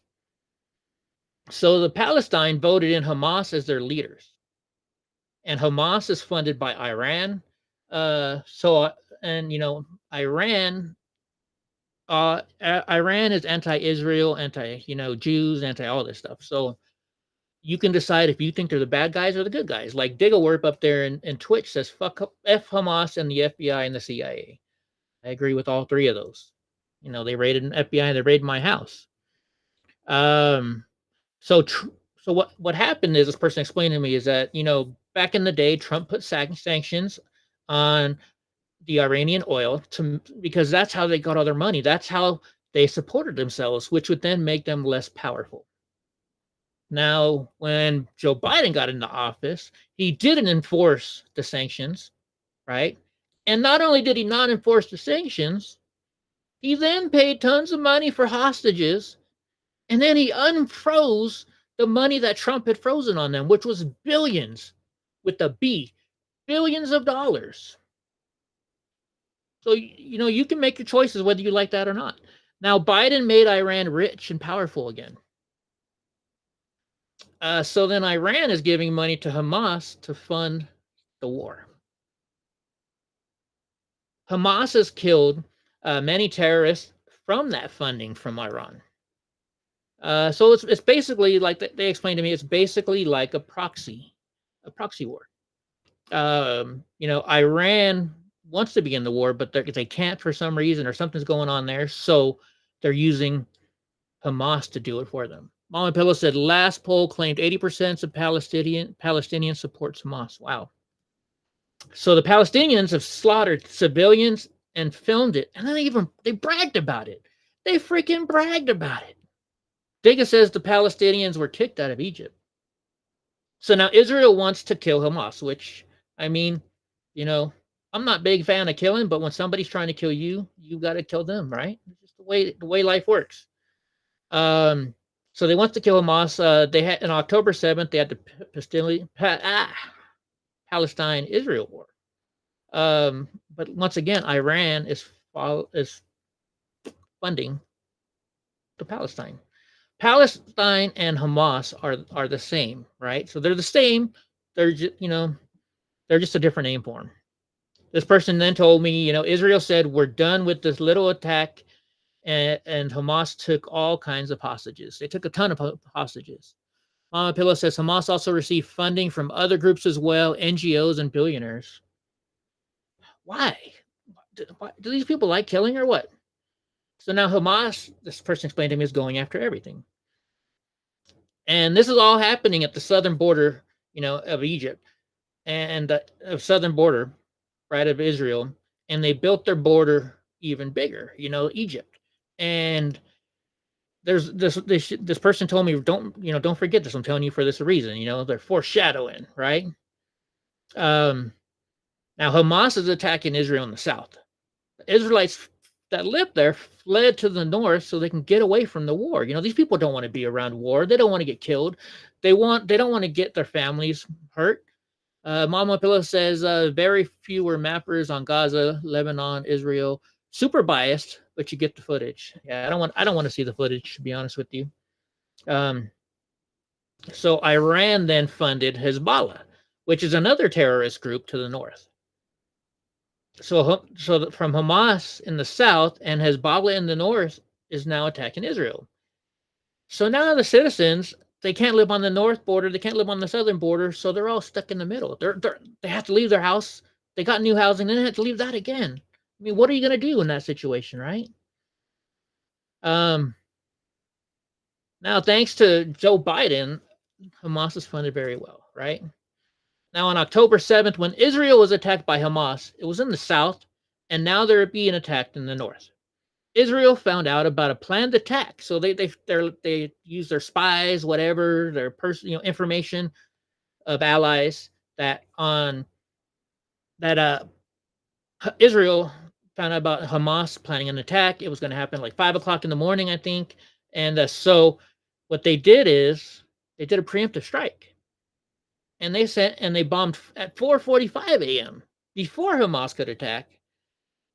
So the Palestine voted in Hamas as their leaders, and Hamas is funded by Iran. Iran is anti-Israel, Jews, anti all this stuff. So you can decide if you think they're the bad guys or the good guys. Like Digglewerp up there in Twitch says, F Hamas and the FBI and the CIA. I agree with all three of those. They raided an FBI and they raided my house. So what happened is, this person explained to me, is that, back in the day, Trump put sanctions on the Iranian oil because that's how they got all their money. That's how they supported themselves, which would then make them less powerful. Now, when Joe Biden got into office, he didn't enforce the sanctions, right? And not only did he not enforce the sanctions, he then paid tons of money for hostages, and then he unfroze the money that Trump had frozen on them, which was billions, with a B, billions of dollars. So, you can make your choices whether you like that or not. Now, Biden made Iran rich and powerful again. So then Iran is giving money to Hamas to fund the war. Hamas has killed many terrorists from that funding from Iran. So it's basically like they explained to me. It's basically like a proxy war. Iran wants to begin the war, but they can't for some reason, or something's going on there. So they're using Hamas to do it for them. Mama Pillow said last poll claimed 80% of Palestinians support Hamas. Wow. So the Palestinians have slaughtered civilians and filmed it, and then they bragged about it. They freaking bragged about it. Diga says the Palestinians were kicked out of Egypt. So now Israel wants to kill Hamas, which, I'm not a big fan of killing, but when somebody's trying to kill you, you got to kill them, right? It's just the way life works. So they want to kill Hamas. They had on October 7th, they had the Palestine-Israel war. But once again, Iran is funding to Palestine. Palestine and Hamas are the same, right? So they're the same. They're just, they're just a different name for them. This person then told me, Israel said we're done with this little attack, and Hamas took all kinds of hostages. They took a ton of hostages. Mama Pillow says Hamas also received funding from other groups as well, NGOs and billionaires. Why? Do these people like killing or what? So now Hamas, this person explained to me, is going after everything. And this is all happening at the southern border, of Egypt and of southern border, right, of Israel. And they built their border even bigger, Egypt. And there's this person told me, don't forget this. I'm telling you for this reason, they're foreshadowing, right? Now Hamas is attacking Israel in the south. The Israelites that lived there fled to the north so they can get away from the war. These people don't want to be around war. They don't want to get killed. They don't want to get their families hurt. Mama Pillow says very few were mappers on Gaza, Lebanon, Israel. Super biased, but you get the footage. Yeah, I don't want to see the footage, to be honest with you. So Iran then funded Hezbollah, which is another terrorist group to the north. So from Hamas in the south and Hezbollah in the north is now attacking Israel. So now the citizens, they can't live on the north border, they can't live on the southern border, so they're all stuck in the middle. They have to leave their house. They got new housing, then they have to leave that again. I mean, what are you going to do in that situation, right? Now, thanks to Joe Biden, Hamas is funded very well, right? Now, on October 7th, when Israel was attacked by Hamas, it was in the south, and now they're being attacked in the north. Israel found out about a planned attack, so they use their spies, whatever, their information of allies that Israel found out about Hamas planning an attack. It was going to happen like 5:00 in the morning, I think, and so what they did is they did a preemptive strike. And they bombed at 4:45 a.m. before Hamas could attack,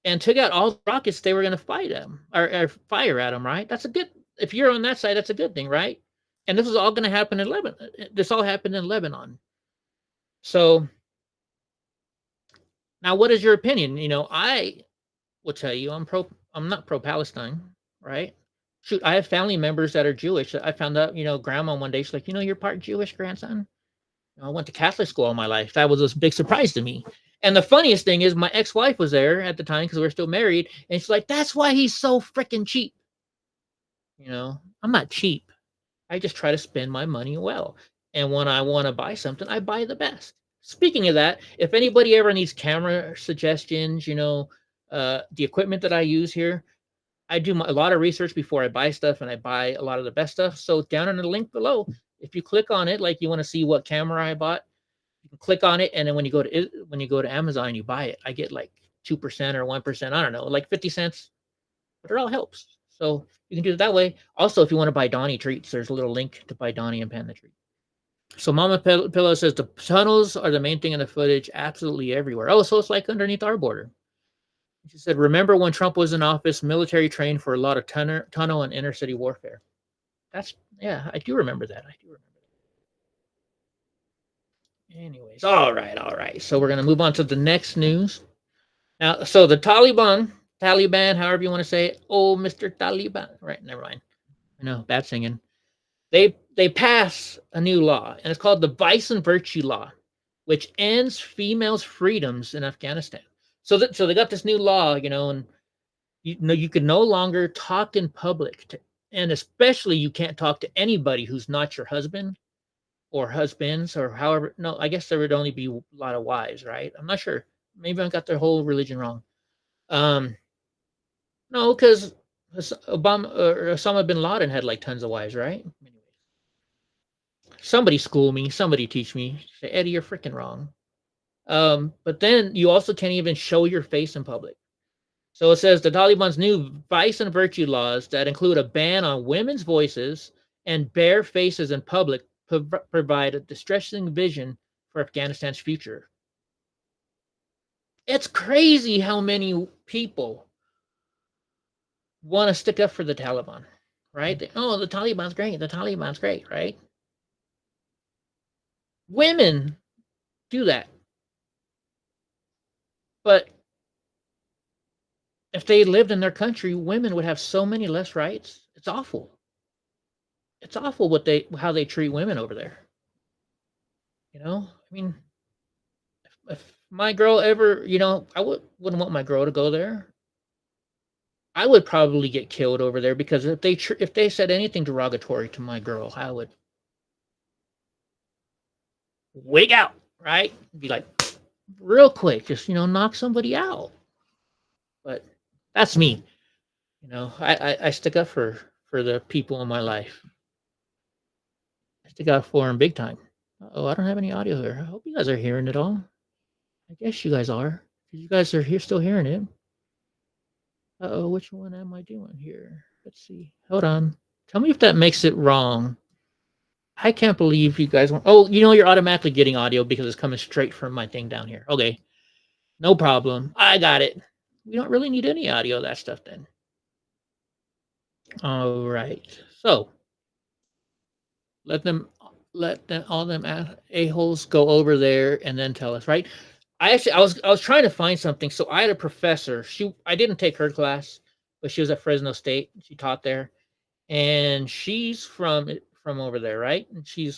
and took out all the rockets they were going to fight them or fire at them. Right? That's a good. If you're on that side, that's a good thing, right? And this was all going to happen in Lebanon. This all happened in Lebanon. So now, what is your opinion? I will tell you, I'm not pro Palestine, right? Shoot, I have family members that are Jewish. I found out, grandma one day, she's like, you're part Jewish, grandson. I went to Catholic school all my life. That was a big surprise to me. And the funniest thing is my ex-wife was there at the time because we were still married. And she's like, that's why he's so freaking cheap. I'm not cheap. I just try to spend my money well. And when I want to buy something, I buy the best. Speaking of that, if anybody ever needs camera suggestions, the equipment that I use here, I do a lot of research before I buy stuff, and I buy a lot of the best stuff. So down in the link below, if you click on it, like you want to see what camera I bought, you can click on it, and then when you go to Amazon and you buy it, I get like 2% or 1%. I don't know, like 50 cents, but it all helps. So you can do it that way. Also, if you want to buy Donnie treats, there's a little link to buy Donnie and Panda treat. So Mama Pillow says the tunnels are the main thing in the footage, absolutely everywhere. Oh, so it's like underneath our border. She said, remember when Trump was in office, military trained for a lot of tunnel and inner city warfare. I do remember that. Anyways, all right. So we're going to move on to the next news. Now, so the Taliban, however you want to say it. Oh, Mr. Taliban. Right, never mind. I know, bad singing. They pass a new law, and it's called the Vice and Virtue Law, which ends females' freedoms in Afghanistan. So they got this new law, and you can no longer talk in public, and especially you can't talk to anybody who's not your husband or husbands or however. No, I guess there would only be a lot of wives, right? I'm not sure. Maybe I got their whole religion wrong. No, because Osama bin Laden had like tons of wives, right? Anyways, somebody school me, somebody teach me. Say, Eddie, you're freaking wrong. But then you also can't even show your face in public. So it says the Taliban's new vice and virtue laws that include a ban on women's voices and bare faces in public provide a distressing vision for Afghanistan's future. It's crazy how many people want to stick up for the Taliban. right? Oh, the Taliban's great. The Taliban's great, right? Women do that. But if they lived in their country, women would have so many less rights. It's awful. It's awful how they treat women over there. I mean, if my girl ever, I wouldn't want my girl to go there. I would probably get killed over there because if they said anything derogatory to my girl, I would wig out, right? Be like real quick, just knock somebody out. But that's me. I stick up for the people in my life. I stick up for them big time. Oh, I don't have any audio here. I hope you guys are hearing it all. I guess you guys are. You guys are here still hearing it. Uh-oh, which one am I doing here? Let's see. Hold on. Tell me if that makes it wrong. I can't believe you guys want. Oh, you're automatically getting audio because it's coming straight from my thing down here. Okay. No problem. I got it. We don't really need any audio of that stuff then. All right. So let all them a-holes go over there and then tell us, right? I was trying to find something. So I had a professor. I didn't take her class, but she was at Fresno State. She taught there, and she's from over there, right? And she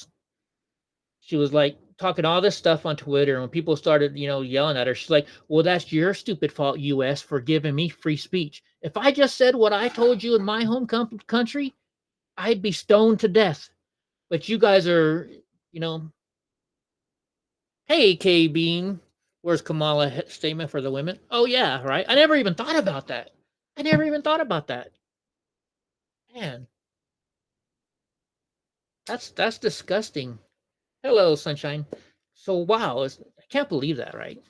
was like talking all this stuff on Twitter. And when people started, yelling at her, she's like, "Well, that's your stupid fault, U.S., for giving me free speech. If I just said what I told you in my home country, I'd be stoned to death. But you guys are, hey, K Bean, where's Kamala statement for the women? Oh yeah, right. I never even thought about that. Man, that's disgusting. Hello, sunshine. So wow, I can't believe that, right?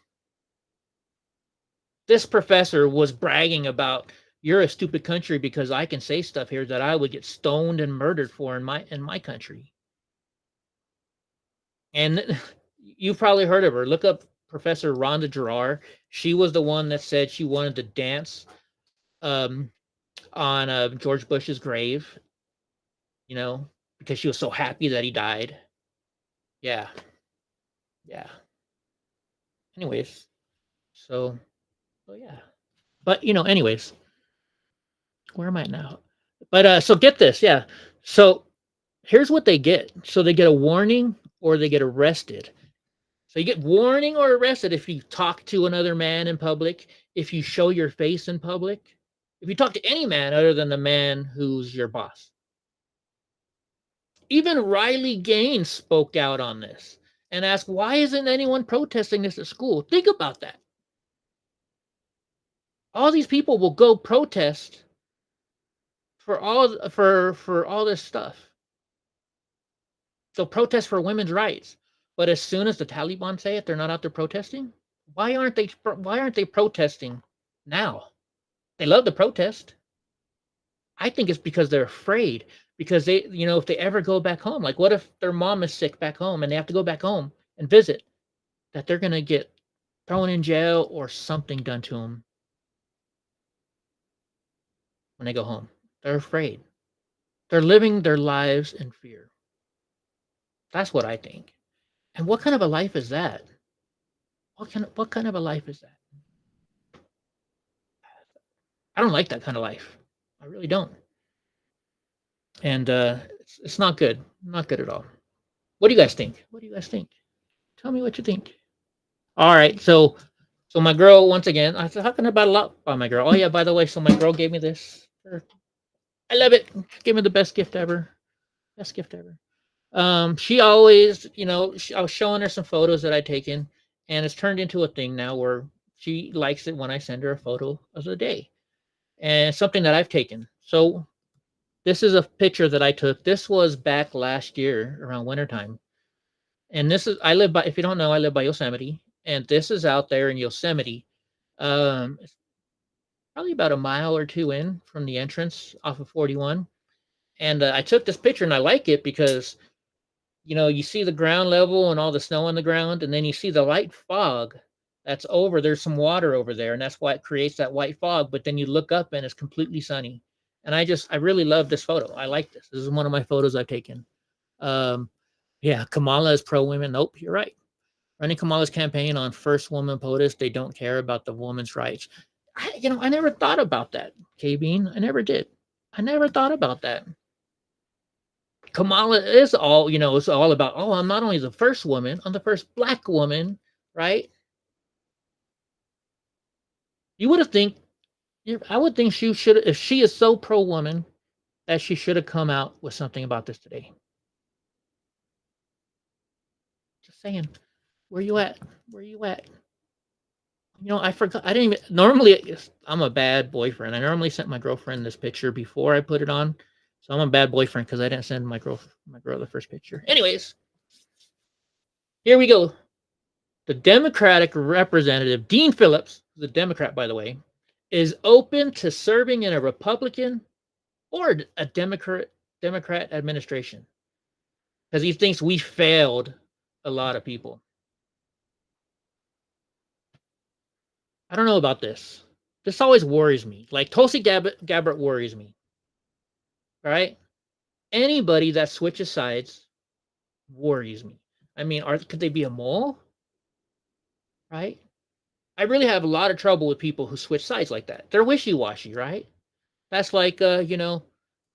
This professor was bragging about you're a stupid country because I can say stuff here that I would get stoned and murdered for in my country. And you've probably heard of her. Look up Professor Rhonda Gerard. She was the one that said she wanted to dance on George Bush's grave, because she was so happy that he died. Yeah. Yeah. Anyways, so yeah. But anyways, where am I now? But so get this, yeah. So here's what they get. So they get a warning or they get arrested. So you get warning or arrested if you talk to another man in public, if you show your face in public, if you talk to any man other than the man who's your boss. Even Riley Gaines spoke out on this and asked, why isn't anyone protesting this at school? Think about that. All these people will go protest for all this stuff. So protest for women's rights. But as soon as the Taliban say it, they're not out there protesting. Why aren't they protesting now? They love to protest. I think it's because they're afraid. Because they, if they ever go back home, like what if their mom is sick back home and they have to go back home and visit, that they're going to get thrown in jail or something done to them when they go home. They're afraid. They're living their lives in fear. That's what I think. And what kind of a life is that? What kind of a life is that? I don't like that kind of life. I really don't. And it's not good. Not good at all. What do you guys think? Tell me what you think. All right. So my girl, once again, I was talking about a lot about my girl. Oh yeah, by the way, so my girl gave me this. I love it. Gave me the best gift ever. She always, I was showing her some photos that I'd taken, and it's turned into a thing now where she likes it when I send her a photo of the day and something that I've taken. So this is a picture that I took. This was back last year around wintertime. And if you don't know, I live by Yosemite, and this is out there in Yosemite. It's probably about a mile or two in from the entrance off of 41. And I took this picture and I like it because you see the ground level and all the snow on the ground, and then you see the light fog that's over. There's some water over there, and that's why it creates that white fog. But then you look up and it's completely sunny. And I really love this photo. I like this. This is one of my photos I've taken. Yeah, Kamala is pro women. Nope, you're right. Running Kamala's campaign on first woman POTUS, they don't care about the woman's rights. I never thought about that, K-Bean. I never did. I never thought about that. Kamala is all, it's all about, oh, I'm not only the first woman, I'm the first black woman, right? You would have think, I would think she should, if she is so pro woman, that she should have come out with something about this today. Just saying, where you at? Where you at? I forgot. I didn't even. Normally, I'm a bad boyfriend. I normally sent my girlfriend this picture before I put it on, so I'm a bad boyfriend because I didn't send my girl the first picture. Anyways, here we go. The Democratic representative Dean Phillips, the Democrat by the way, is open to serving in a Republican or a Democrat administration because he thinks we failed a lot of people. I don't know about this. This always worries me. Like Tulsi Gabbard worries me. All right? Anybody that switches sides worries me. I mean, could they be a mole? Right? I really have a lot of trouble with people who switch sides like that. They're wishy-washy, right? That's like you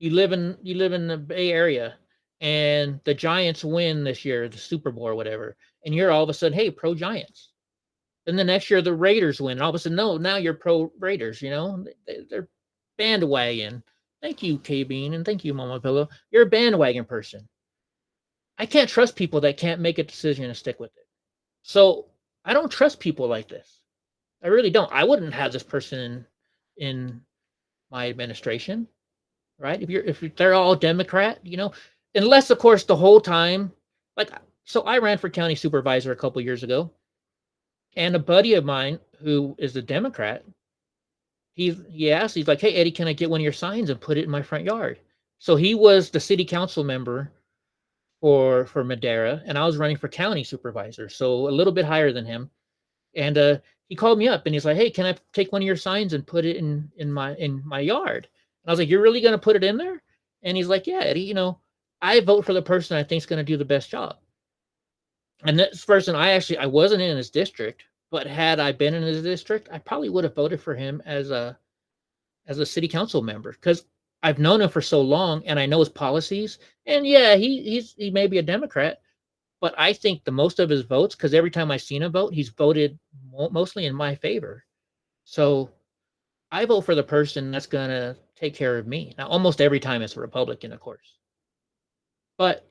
live in the Bay Area and the Giants win this year, the Super Bowl or whatever, and you're all of a sudden, hey, pro Giants. Then the next year the Raiders win. And all of a sudden, no, now you're pro Raiders, They're bandwagon. Thank you, K-Bean, and thank you, Mama Pillow. You're a bandwagon person. I can't trust people that can't make a decision and stick with it. So I don't trust people like this. I really don't. I wouldn't have this person in my administration, right? If they're all Democrat, unless of course the whole time, so I ran for county supervisor a couple years ago. And a buddy of mine who is a Democrat, he asked, he's like, hey, Eddie, can I get one of your signs and put it in my front yard? So he was the city council member for Madera, and I was running for county supervisor, so a little bit higher than him. And he called me up and he's like, hey, can I take one of your signs and put it in my yard? And I was like, you're really going to put it in there? And he's like, yeah, Eddie, I vote for the person I think is going to do the best job. And this person, I wasn't in his district, but had I been in his district, I probably would have voted for him as a city council member because I've known him for so long and I know his policies. And yeah, he may be a Democrat, but I think the most of his votes, because every time I've seen him vote, he's voted mostly in my favor. So I vote for the person that's going to take care of me. Now, almost every time it's a Republican, of course. But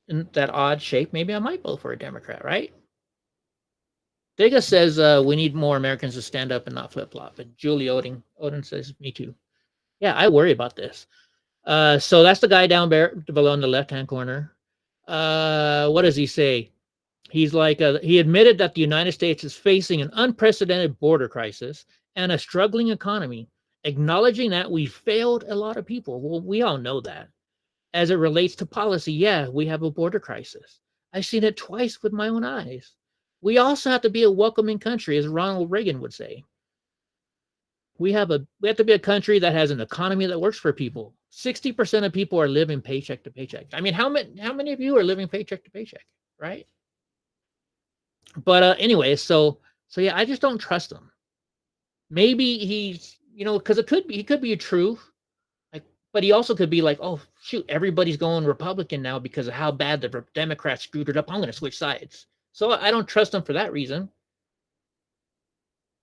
in that odd shape, maybe I might vote for a Democrat, right? Diga says we need more Americans to stand up and not flip-flop. And Julie Odin says, me too. Yeah, I worry about this. So that's the guy down below in the left-hand corner. What does he say? He's like, he admitted that the United States is facing an unprecedented border crisis and a struggling economy, acknowledging that we failed a lot of people. Well, we all know that. As it relates to policy, yeah, we have a border crisis. I've seen it twice with my own eyes. We also have to be a welcoming country, as Ronald Reagan would say. We have to be a country that has an economy that works for people. 60% of people are living paycheck to paycheck. I mean, how many of you are living paycheck to paycheck, right? But anyway, so yeah, I just don't trust him. Maybe he's, because he could be true. But he also could be like, oh, shoot, everybody's going Republican now because of how bad the Democrats screwed it up. I'm going to switch sides. So I don't trust him for that reason.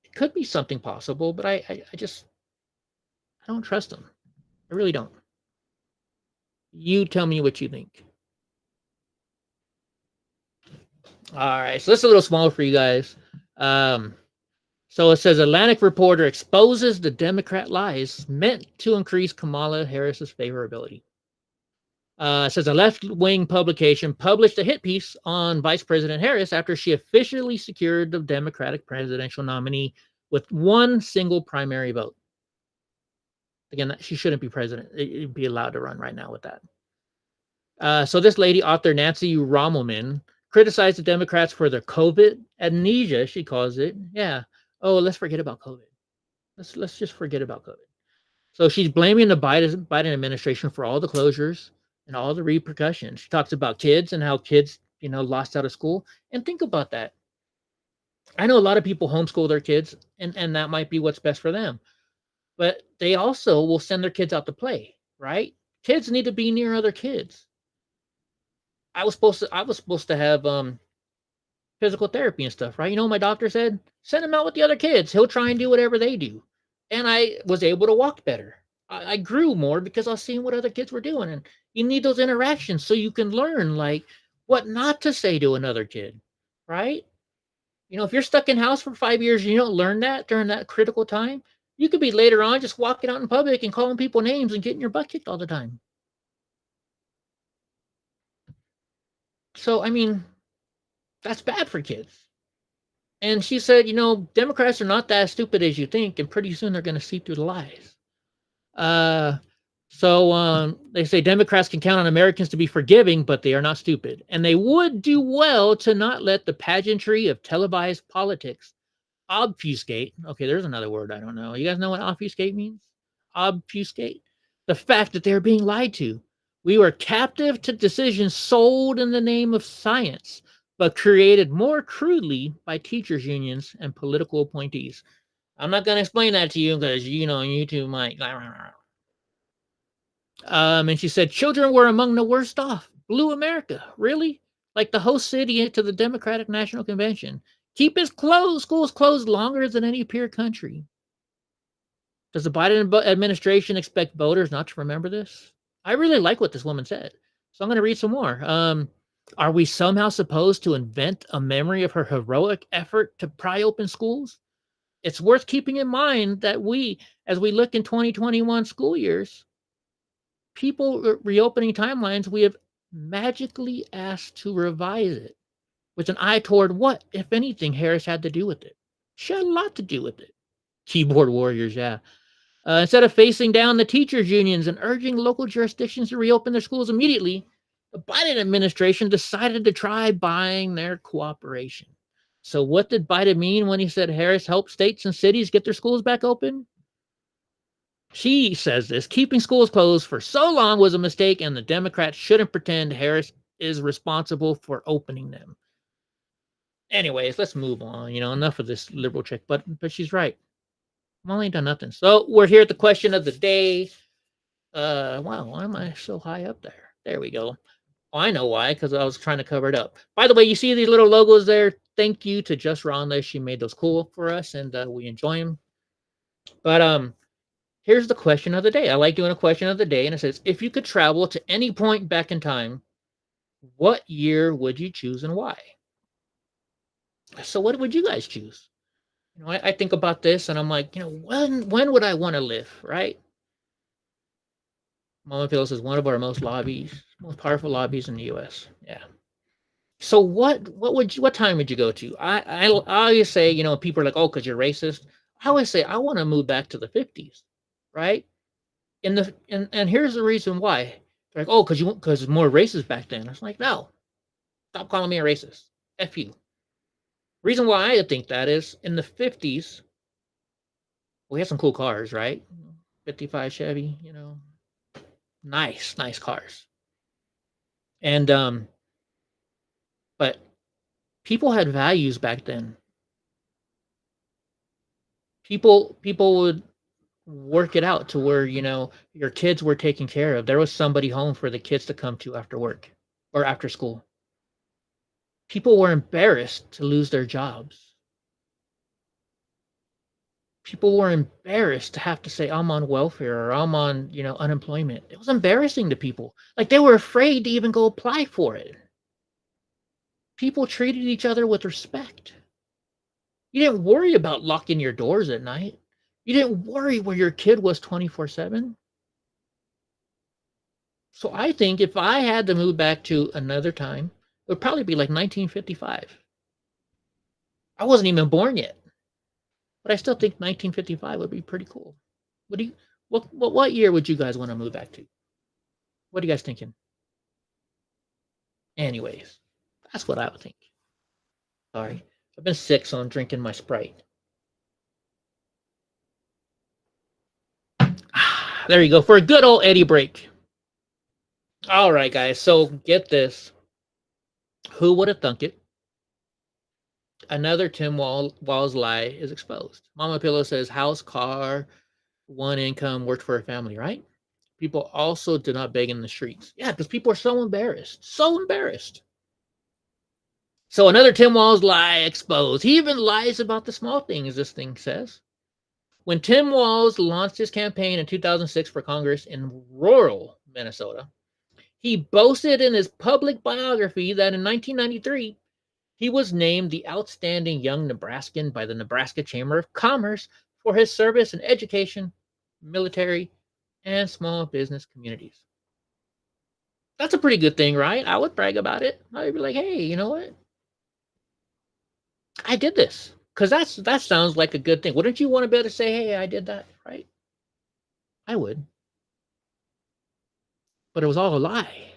It could be something possible, but I don't trust him. I really don't. You tell me what you think. All right, so this is a little small for you guys. So it says Atlantic reporter exposes the Democrat lies meant to increase Kamala Harris's favorability. It says a left-wing publication published a hit piece on Vice President Harris after she officially secured the Democratic presidential nominee with one single primary vote. Again, she shouldn't be president. It'd be allowed to run right now with that. So this lady, author Nancy Rommelman, criticized the Democrats for their COVID amnesia, she calls it. Yeah. Oh, let's forget about COVID. Let's just forget about COVID. So she's blaming the Biden administration for all the closures and all the repercussions. She talks about kids and how kids, lost out of school. And think about that. I know a lot of people homeschool their kids, and that might be what's best for them. But they also will send their kids out to play, right? Kids need to be near other kids. I was supposed to have physical therapy and stuff, right? You know what my doctor said? Send him out with the other kids. He'll try and do whatever they do. And I was able to walk better. I grew more because I was seeing what other kids were doing. And you need those interactions so you can learn like what not to say to another kid, right? If you're stuck in house for 5 years and you don't learn that during that critical time, you could be later on just walking out in public and calling people names and getting your butt kicked all the time. So, I mean, that's bad for kids. And she said, Democrats are not that stupid as you think, and pretty soon they're going to see through the lies. So they say Democrats can count on Americans to be forgiving, but they are not stupid. And they would do well to not let the pageantry of televised politics obfuscate. Okay, there's another word I don't know. You guys know what obfuscate means? Obfuscate. The fact that they're being lied to. We were captive to decisions sold in the name of science, but created more crudely by teachers' unions and political appointees. I'm not going to explain that to you because, you two might. And she said, children were among the worst off. Blue America. Really? Like the host city to the Democratic National Convention. Keep its schools closed longer than any peer country. Does the Biden administration expect voters not to remember this? I really like what this woman said. So I'm going to read some more. Are we somehow supposed to invent a memory of her heroic effort to pry open schools? It's worth keeping in mind that as we look in 2021 school years, people reopening timelines, we have magically asked to revise it with an eye toward what, if anything, Harris had to do with it. She had a lot to do with it. Keyboard warriors, yeah. Instead of facing down the teachers' unions and urging local jurisdictions to reopen their schools immediately, the Biden administration decided to try buying their cooperation. So what did Biden mean when he said Harris helped states and cities get their schools back open? She says this, keeping schools closed for so long was a mistake, and the Democrats shouldn't pretend Harris is responsible for opening them. Anyways, let's move on. Enough of this liberal chick, but she's right. I'm only done nothing. So we're here at the question of the day. Wow, why am I so high up there? There we go. Oh, I know why, because I was trying to cover it up. By the way, you see these little logos there? Thank you to Just Rhonda. She made those cool for us, and we enjoy them. But here's the question of the day. I like doing a question of the day, and it says, if you could travel to any point back in time, what year would you choose and why? So what would you guys choose? I think about this and I'm like, when would I want to live, right? Mama Phil says one of our most powerful lobbies in the US. Yeah. So what time would you go to? I always say, people are like, oh, because you're racist. I always say I want to move back to the 50s, right? And here's the reason why. They're like, oh, because it's more racist back then. I was like, no, stop calling me a racist. F you. Reason why I think that is in the 50s, we had some cool cars, right? 55 Chevy, nice cars. And but people had values back then. People would work it out to where, your kids were taken care of. There was somebody home for the kids to come to after work or after school. People were embarrassed to lose their jobs. People were embarrassed to have to say, I'm on welfare or I'm on, unemployment. It was embarrassing to people. Like they were afraid to even go apply for it. People treated each other with respect. You didn't worry about locking your doors at night. You didn't worry where your kid was 24/7. So I think if I had to move back to another time, it would probably be like 1955. I wasn't even born yet. But I still think 1955 would be pretty cool. What year would you guys want to move back to? What are you guys thinking? Anyways, that's what I would think. Sorry, I've been sick, so I'm drinking my Sprite. There you go for a good old Eddie break. All right, guys. So get this. Who would have thunk it? Another Walls lie is exposed. Mama Pillow says house, car, one income, worked for a family, right? People also do not beg in the streets. Yeah, because people are so embarrassed. So embarrassed. So another Tim Walls lie exposed. He even lies about the small things, this thing says. When Tim Walls launched his campaign in 2006 for Congress in rural Minnesota, he boasted in his public biography that in 1993, he was named the Outstanding Young Nebraskan by the Nebraska Chamber of Commerce for his service in education, military, and small business communities. That's a pretty good thing, right? I would brag about it. I'd be like, hey, you know what? I did this. Because that sounds like a good thing. Wouldn't you want to be able to say, hey, I did that, right? I would. But it was all a lie.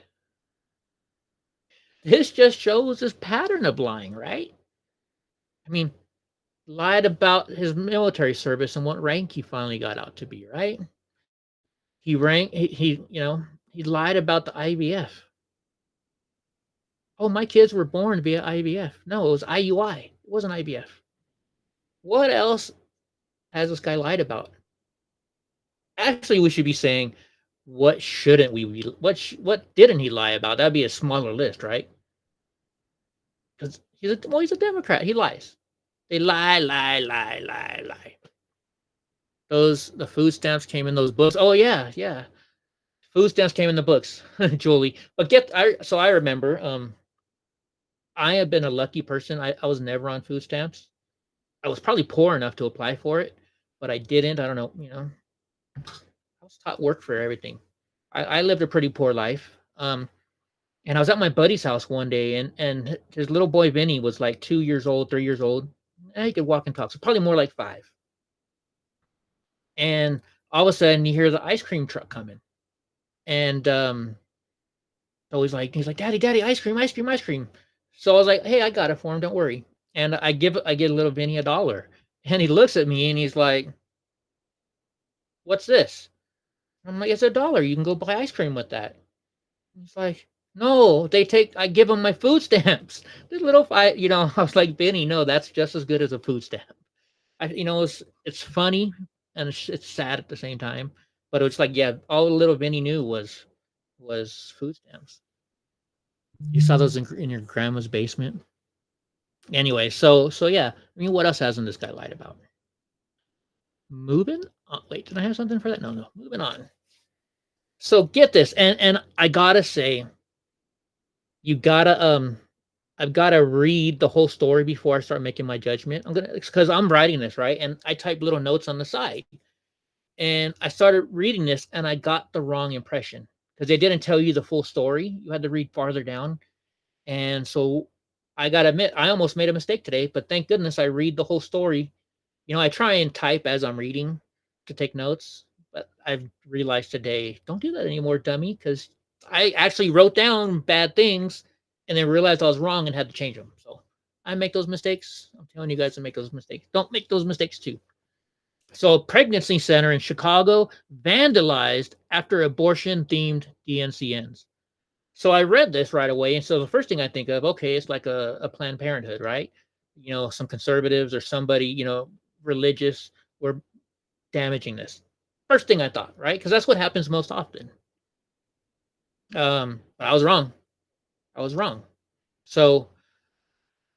This just shows this pattern of lying, right? I mean, lied about his military service and what rank he finally got out to be, right? He he lied about the IVF. Oh, my kids were born via IVF. No, it was IUI. It wasn't IVF. What else has this guy lied about? Actually, we should be saying, what shouldn't we be? What didn't he lie about? That'd be a smaller list, right? Because he's a Democrat. He lies. They lie, lie, lie, lie, lie. The food stamps came in those books. Oh yeah, yeah. Food stamps came in the books, Julie. But I remember. I have been a lucky person. I was never on food stamps. I was probably poor enough to apply for it, but I didn't. I don't know. I was taught work for everything. I lived a pretty poor life. And I was at my buddy's house one day, and his little boy Vinny was like 2 years old, 3 years old. And he could walk and talk, so probably more like 5. And all of a sudden, you hear the ice cream truck coming, and so he's like, Daddy, Daddy, ice cream, ice cream, ice cream. So I was like, hey, I got it for him, don't worry. And I get little Vinny $1, and he looks at me and he's like, what's this? I'm like, it's $1. You can go buy ice cream with that. He's like, no, I give him my food stamps. This little fight, I was like, Benny, no, that's just as good as a food stamp. It's funny and it's sad at the same time, but it's like, yeah, all little Vinny knew was food stamps. You saw those in your grandma's basement. Anyway, so yeah, I mean, what else hasn't this guy lied about? Moving on. Wait, did I have something for that? No, moving on. So get this, and I gotta say, you gotta I've gotta read the whole story before I start making my judgment. Because I'm writing this, right? And I type little notes on the side. And I started reading this and I got the wrong impression because they didn't tell you the full story. You had to read farther down. And so I gotta admit, I almost made a mistake today, but thank goodness I read the whole story. I try and type as I'm reading to take notes, but I've realized today, don't do that anymore, dummy, because I actually wrote down bad things and then realized I was wrong and had to change them. So I make those mistakes. I'm telling you guys to make those mistakes. Don't make those mistakes too. So a pregnancy center in Chicago vandalized after abortion-themed DNCNs. So I read this right away, and so the first thing I think of, okay, it's like a Planned Parenthood, right? Some conservatives or somebody, religious were damaging this. First thing I thought, right? Because that's what happens most often. But I was wrong. So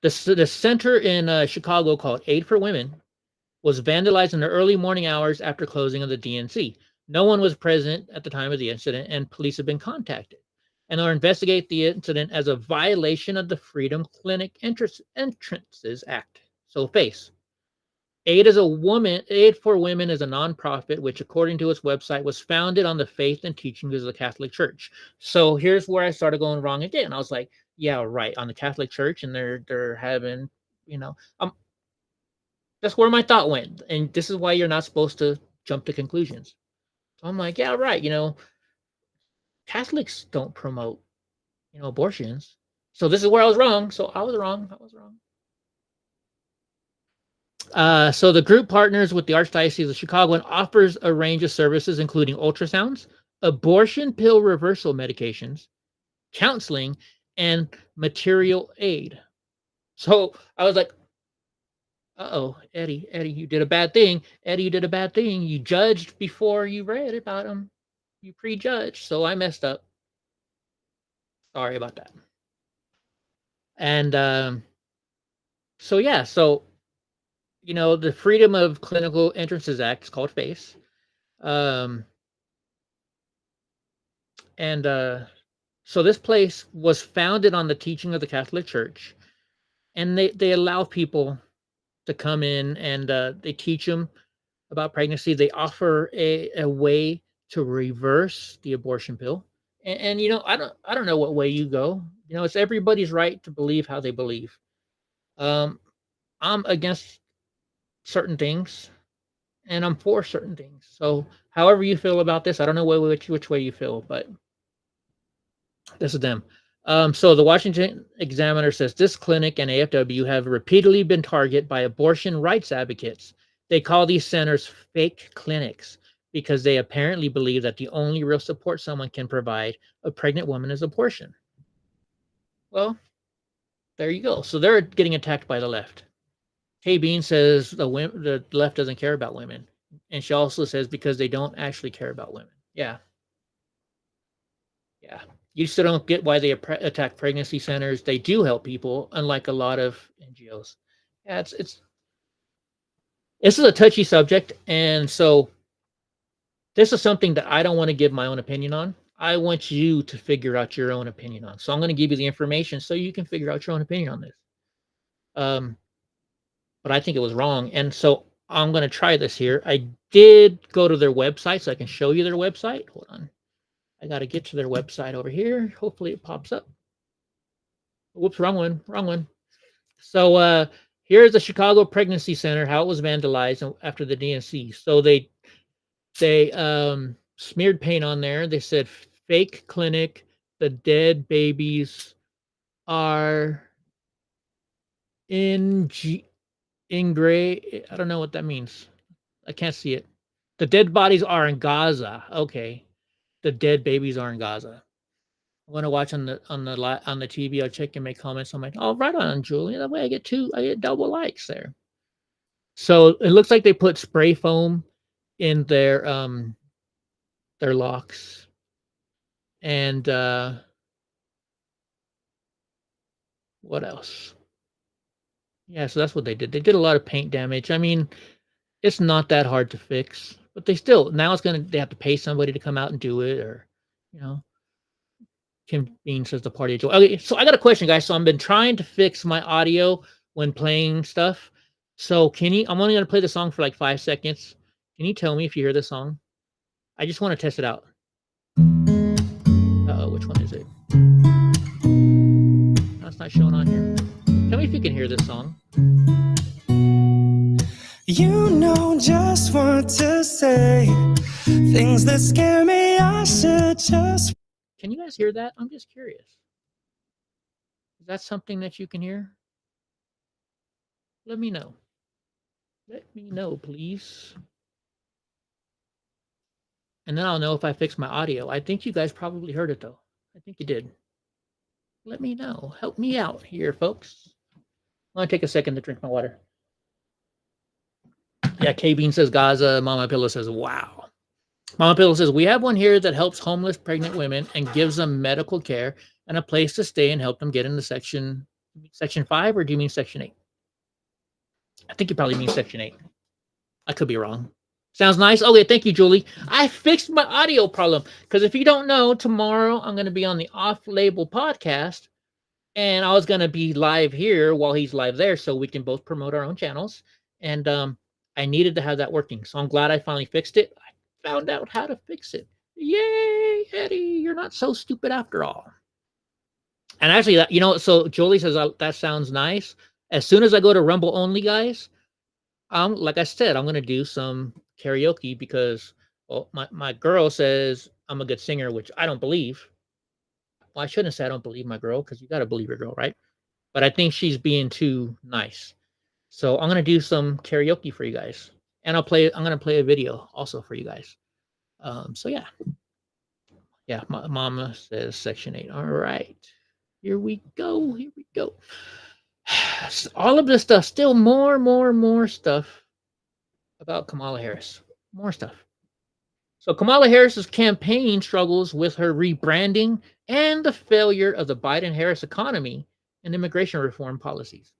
the center in Chicago called Aid for Women was vandalized in the early morning hours after closing of the DNC. No one was present at the time of the incident, and police have been contacted. And they'll investigate the incident as a violation of the Freedom Clinic Entrances Act. So FACE. Aid for Women is a nonprofit which, according to its website, was founded on the faith and teachings of the Catholic Church. So here's where I started going wrong again. I was like, yeah, right, on the Catholic Church, and they're having, that's where my thought went. And this is why you're not supposed to jump to conclusions. So I'm like, yeah, right, Catholics don't promote, abortions. So this is where I was wrong. So I was wrong. So the group partners with the Archdiocese of Chicago and offers a range of services, including ultrasounds, abortion pill reversal medications, counseling, and material aid. So I was like, uh-oh, Eddie, you did a bad thing. Eddie, you did a bad thing. You judged before you read about him. You prejudged. So I messed up. Sorry about that. And so, yeah, so, the Freedom of Clinical Entrances Act is called FACE. And so this place was founded on the teaching of the Catholic Church. And they allow people to come in and they teach them about pregnancy. They offer a way to reverse the abortion pill. And I don't know what way you go. It's everybody's right to believe how they believe. I'm against certain things and I'm for certain things. So however you feel about this, I don't know which way you feel, but this is them. So the Washington Examiner says this clinic and AFW have repeatedly been targeted by abortion rights advocates. They call these centers fake clinics because they apparently believe that the only real support someone can provide a pregnant woman is abortion. Well, there you go. So they're getting attacked by the left. Kay Bean says the left doesn't care about women. And she also says because they don't actually care about women. Yeah. Yeah. You still don't get why they attack pregnancy centers. They do help people, unlike a lot of NGOs. Yeah, this is a touchy subject, and so this is something that I don't want to give my own opinion on. I want you to figure out your own opinion on. So I'm going to give you the information so you can figure out your own opinion on this. But I think it was wrong, and so I'm going to try this here. I did go to their website, so I can show you their website. Hold on. I got to get to their website over here. Hopefully it pops up. Whoops, wrong one. So here's the Chicago Pregnancy Center, how it was vandalized after the DNC. So they smeared paint on there. They said fake clinic. The dead babies are in gray. I don't know what that means. I can't see it. The dead bodies are in Gaza. Okay. The dead babies are in Gaza. I'm gonna watch on the TV. I'll check and make comments on my. Oh, right on, Julie. That way I get double likes there. So it looks like they put spray foam in their locks, and what else? Yeah, so that's what they did. They did a lot of paint damage. I mean, it's not that hard to fix, but they have to pay somebody to come out and do it, or you know. Kim Bean says the party of joy. Okay, so I got a question, guys. So I've been trying to fix my audio when playing stuff. So I'm only gonna play the song for like 5 seconds. Can you tell me if you hear this song? I just want to test it out. Which one is it? That's not showing on here. Tell me if you can hear this song.
You know just what to say. Things that scare me, I should just.
Can you guys hear that? I'm just curious. Is that something that you can hear? Let me know. Let me know, please. And then I'll know if I fixed my audio. I think you guys probably heard it, though. I think you did. Let me know. Help me out here, folks. I'm going to take a second to drink my water. Yeah, K-Bean says Gaza. Mama Pillow says, wow. Mama Pillow says, we have one here that helps homeless pregnant women and gives them medical care and a place to stay and help them get into section 5, or do you mean section 8? I think you probably mean section 8. I could be wrong. Sounds nice. Okay, thank you, Julie. I fixed my audio problem because if you don't know, tomorrow I'm going to be on the Off-Label podcast, and I was going to be live here while he's live there so we can both promote our own channels. And I needed to have that working, so I'm glad I finally fixed it. I found out how to fix it. Yay, Eddie! You're not so stupid after all. And actually, so Julie says that sounds nice. As soon as I go to Rumble only, guys, like I said, I'm going to do some karaoke because my girl says I'm a good singer, which I don't believe. Well, I shouldn't say I don't believe my girl because you got to believe your girl, right? But I think she's being too nice. So I'm gonna do some karaoke for you guys, and I'm gonna play a video also for you guys. So yeah, Mama says Section 8. All right, here we go. Here we go. All of this stuff, still more stuff about Kamala Harris. More stuff. So Kamala Harris's campaign struggles with her rebranding and the failure of the Biden-Harris economy and immigration reform policies.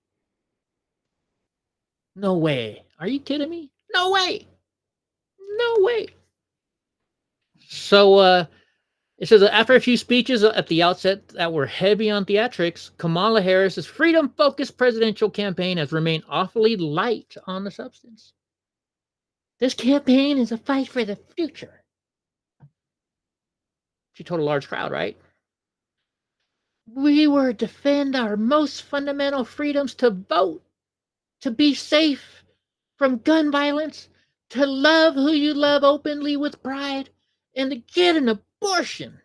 No way. Are you kidding me? No way. No way. So it says that after a few speeches at the outset that were heavy on theatrics, Kamala Harris's freedom-focused presidential campaign has remained awfully light on the substance. This campaign is a fight for the future. She told a large crowd, right? We will defend our most fundamental freedoms to vote, to be safe from gun violence, to love who you love openly with pride, and to get an abortion.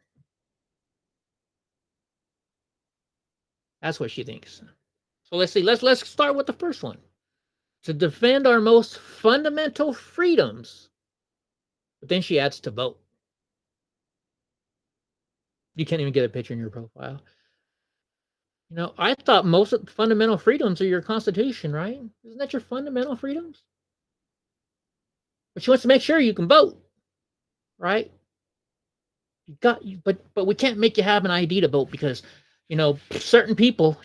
That's what she thinks. So let's see. Let's start with the first one. To defend our most fundamental freedoms. But then she adds to vote. You can't even get a picture in your profile. You know, I thought most of the fundamental freedoms are your Constitution, right? Isn't that your fundamental freedoms? But she wants to make sure you can vote, right? But we can't make you have an ID to vote because, certain people,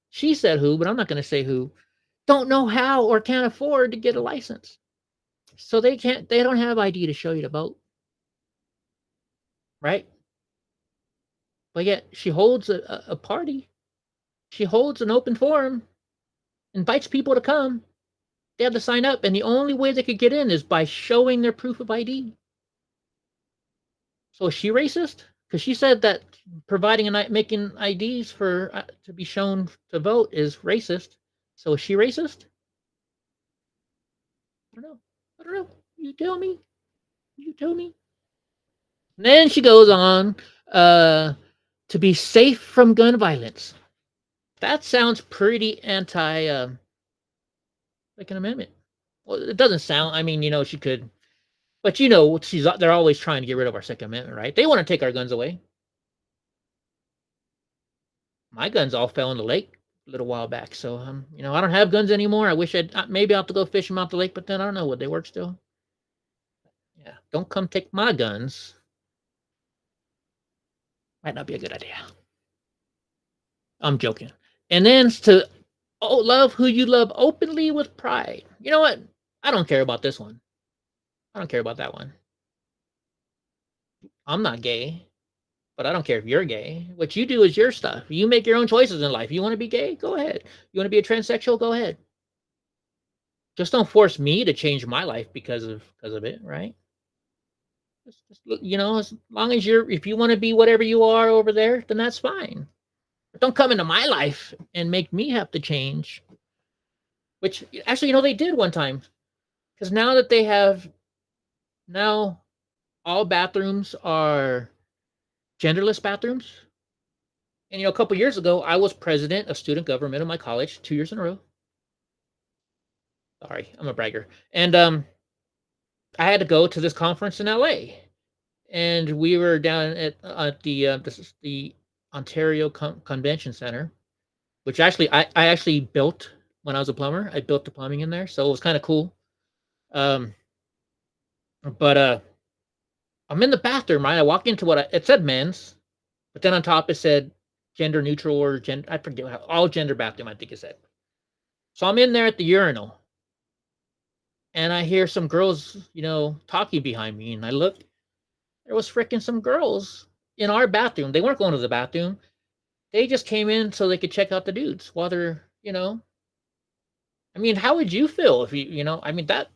she said who, but I'm not going to say who, don't know how or can't afford to get a license. So they don't have ID to show you to vote. Right? But yet she holds a party. She holds an open forum, invites people to come. They have to sign up, and the only way they could get in is by showing their proof of ID. So is she racist? Because she said that making IDs for to be shown to vote is racist. So is she racist? I don't know. You tell me. And then she goes on to be safe from gun violence. That sounds pretty anti Second Amendment. Well, it doesn't sound. I mean, she could, but they're always trying to get rid of our Second Amendment, right? They want to take our guns away. My guns all fell in the lake a little while back, so I don't have guns anymore. I wish maybe I'll have to go fish them out the lake, but then I don't know, would they work still? Yeah, don't come take my guns. Might not be a good idea. I'm joking. And then to love who you love openly with pride. You know what? I don't care about this one. I don't care about that one. I'm not gay, but I don't care if you're gay. What you do is your stuff. You make your own choices in life. You want to be gay? Go ahead. You want to be a transsexual? Go ahead. Just don't force me to change my life because of it, right? As long as if you want to be whatever you are over there, then that's fine. But don't come into my life and make me have to change. Which actually, they did one time. Because now that they have, all bathrooms are genderless bathrooms. And a couple years ago, I was president of student government of my college 2 years in a row. Sorry, I'm a bragger. And I had to go to this conference in LA, and we were down at the Ontario Convention Center, which actually I actually built when I was a plumber. I built the plumbing in there, so it was kind of cool. But I'm in the bathroom, right? I walk into it said men's, but then on top it said gender neutral or I forget all gender bathroom, I think it said. So I'm in there at the urinal. And I hear some girls, talking behind me. And I look, there was freaking some girls in our bathroom. They weren't going to the bathroom. They just came in so they could check out the dudes while they're, I mean, how would you feel if that,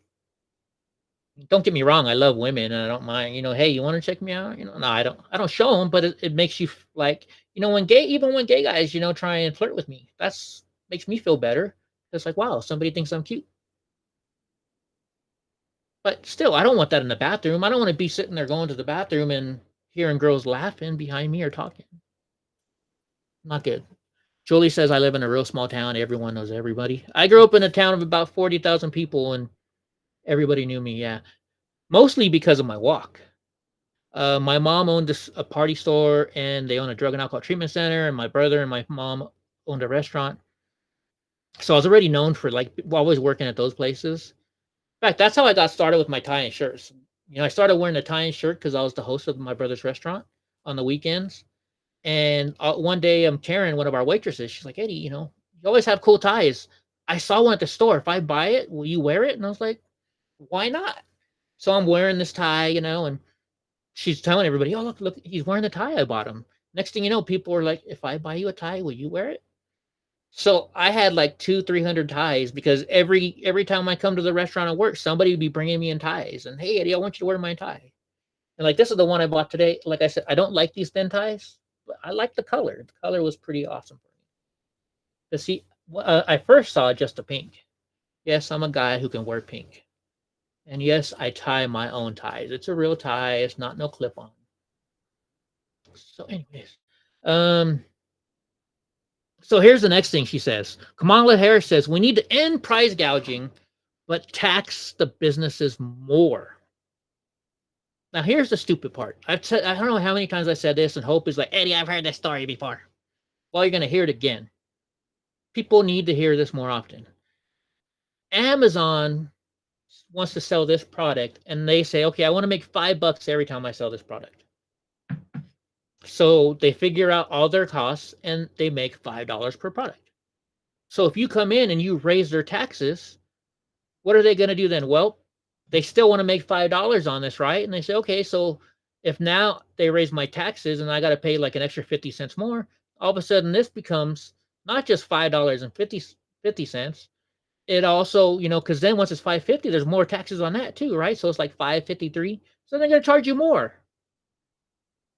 don't get me wrong. I love women and I don't mind, hey, you want to check me out? No, I don't show them, but it makes you like, when gay guys, try and flirt with me, makes me feel better. It's like, wow, somebody thinks I'm cute. But still, I don't want that in the bathroom. I don't want to be sitting there going to the bathroom and hearing girls laughing behind me or talking. Not good. Julie says I live in a real small town. Everyone knows everybody. I grew up in a town of about 40,000 people, and everybody knew me. Yeah, mostly because of my walk. My mom owned a party store, and they own a drug and alcohol treatment center. And my brother and my mom owned a restaurant. So I was already known for like always working at those places. In fact, that's how I got started with my tie and shirts. I started wearing a tie and shirt because I was the host of my brother's restaurant on the weekends. And one day, Karen, one of our waitresses, she's like, Eddie, you always have cool ties. I saw one at the store. If I buy it, will you wear it? And I was like, why not? So I'm wearing this tie, and she's telling everybody, oh, look, he's wearing the tie I bought him. Next thing you know, people are like, if I buy you a tie, will you wear it? So I had like 200-300 ties because every time I come to the restaurant at work, somebody would be bringing me in ties. And hey, Eddie, I want you to wear my tie. And like this is the one I bought today. Like I said, I don't like these thin ties, but I like the color. The color was pretty awesome for me. To see, I first saw just the pink. Yes, I'm a guy who can wear pink. And yes, I tie my own ties. It's a real tie. It's not no clip-on. So anyways, so here's the next thing she says. Kamala Harris says, we need to end price gouging, but tax the businesses more. Now, here's the stupid part. I don't know how many times I said this, and Hope is like, Eddie, I've heard this story before. Well, you're going to hear it again. People need to hear this more often. Amazon wants to sell this product, and they say, okay, I want to make $5 every time I sell this product. So they figure out all their costs, and they make $5 per product. So if you come in and you raise their taxes, what are they going to do then? Well, they still want to make $5 on this, right? And they say, okay, so if now they raise my taxes and I got to pay like an extra 50 cents more, all of a sudden this becomes not just $5.50. It also, because then once it's $5.50, there's more taxes on that too, right? So it's like $5.53. So they're going to charge you more.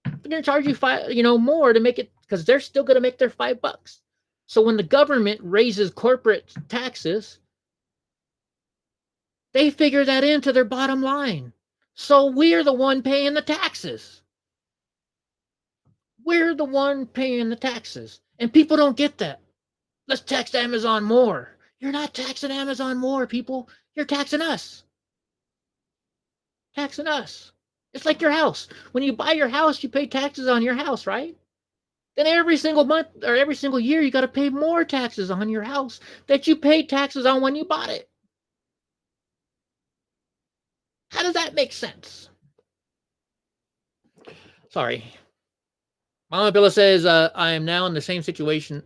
They're going to charge you more to make it, because they're still going to make their $5. So when the government raises corporate taxes, they figure that into their bottom line. So we're the one paying the taxes. We're the one paying the taxes. And people don't get that. Let's tax Amazon more. You're not taxing Amazon more, people. You're taxing us. Taxing us. It's like your house. When you buy your house, you pay taxes on your house, right? Then every single month or every single year, you got to pay more taxes on your house that you paid taxes on when you bought it. How does that make sense? Sorry. Mama Billa says, I am now in the same situation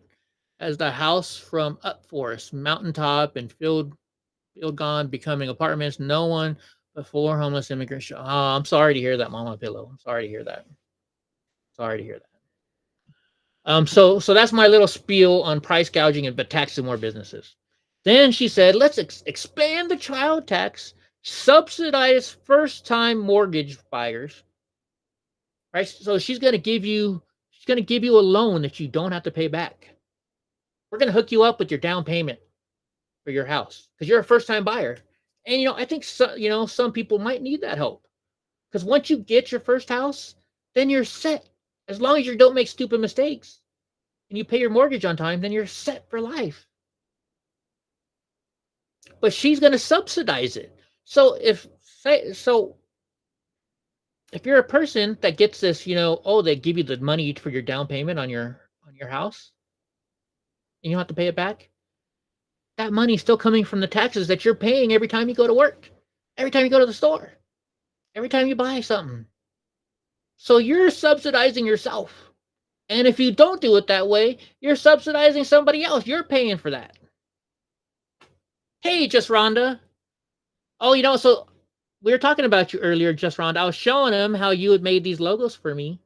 as the house from Up Forest, mountaintop and field gone, becoming apartments. No one but 4 homeless immigrants. Oh, I'm sorry to hear that, Mama Pillow. I'm sorry to hear that. Sorry to hear that. So that's my little spiel on price gouging and but taxing more businesses. Then she said, let's expand the child tax, subsidize first-time mortgage buyers. Right? So she's going to give you a loan that you don't have to pay back. We're going to hook you up with your down payment for your house because you're a first-time buyer. And I think some people might need that help, because once you get your first house, then you're set. As long as you don't make stupid mistakes and you pay your mortgage on time, then you're set for life. But she's going to subsidize it. So if you're a person that gets this, they give you the money for your down payment on your house, and you don't have to pay it back. That money's still coming from the taxes that you're paying every time you go to work, every time you go to the store, every time you buy something. So you're subsidizing yourself. And if you don't do it that way, you're subsidizing somebody else. You're paying for that. Hey, Just Rhonda. Oh, so we were talking about you earlier, Just Rhonda. I was showing him how you had made these logos for me.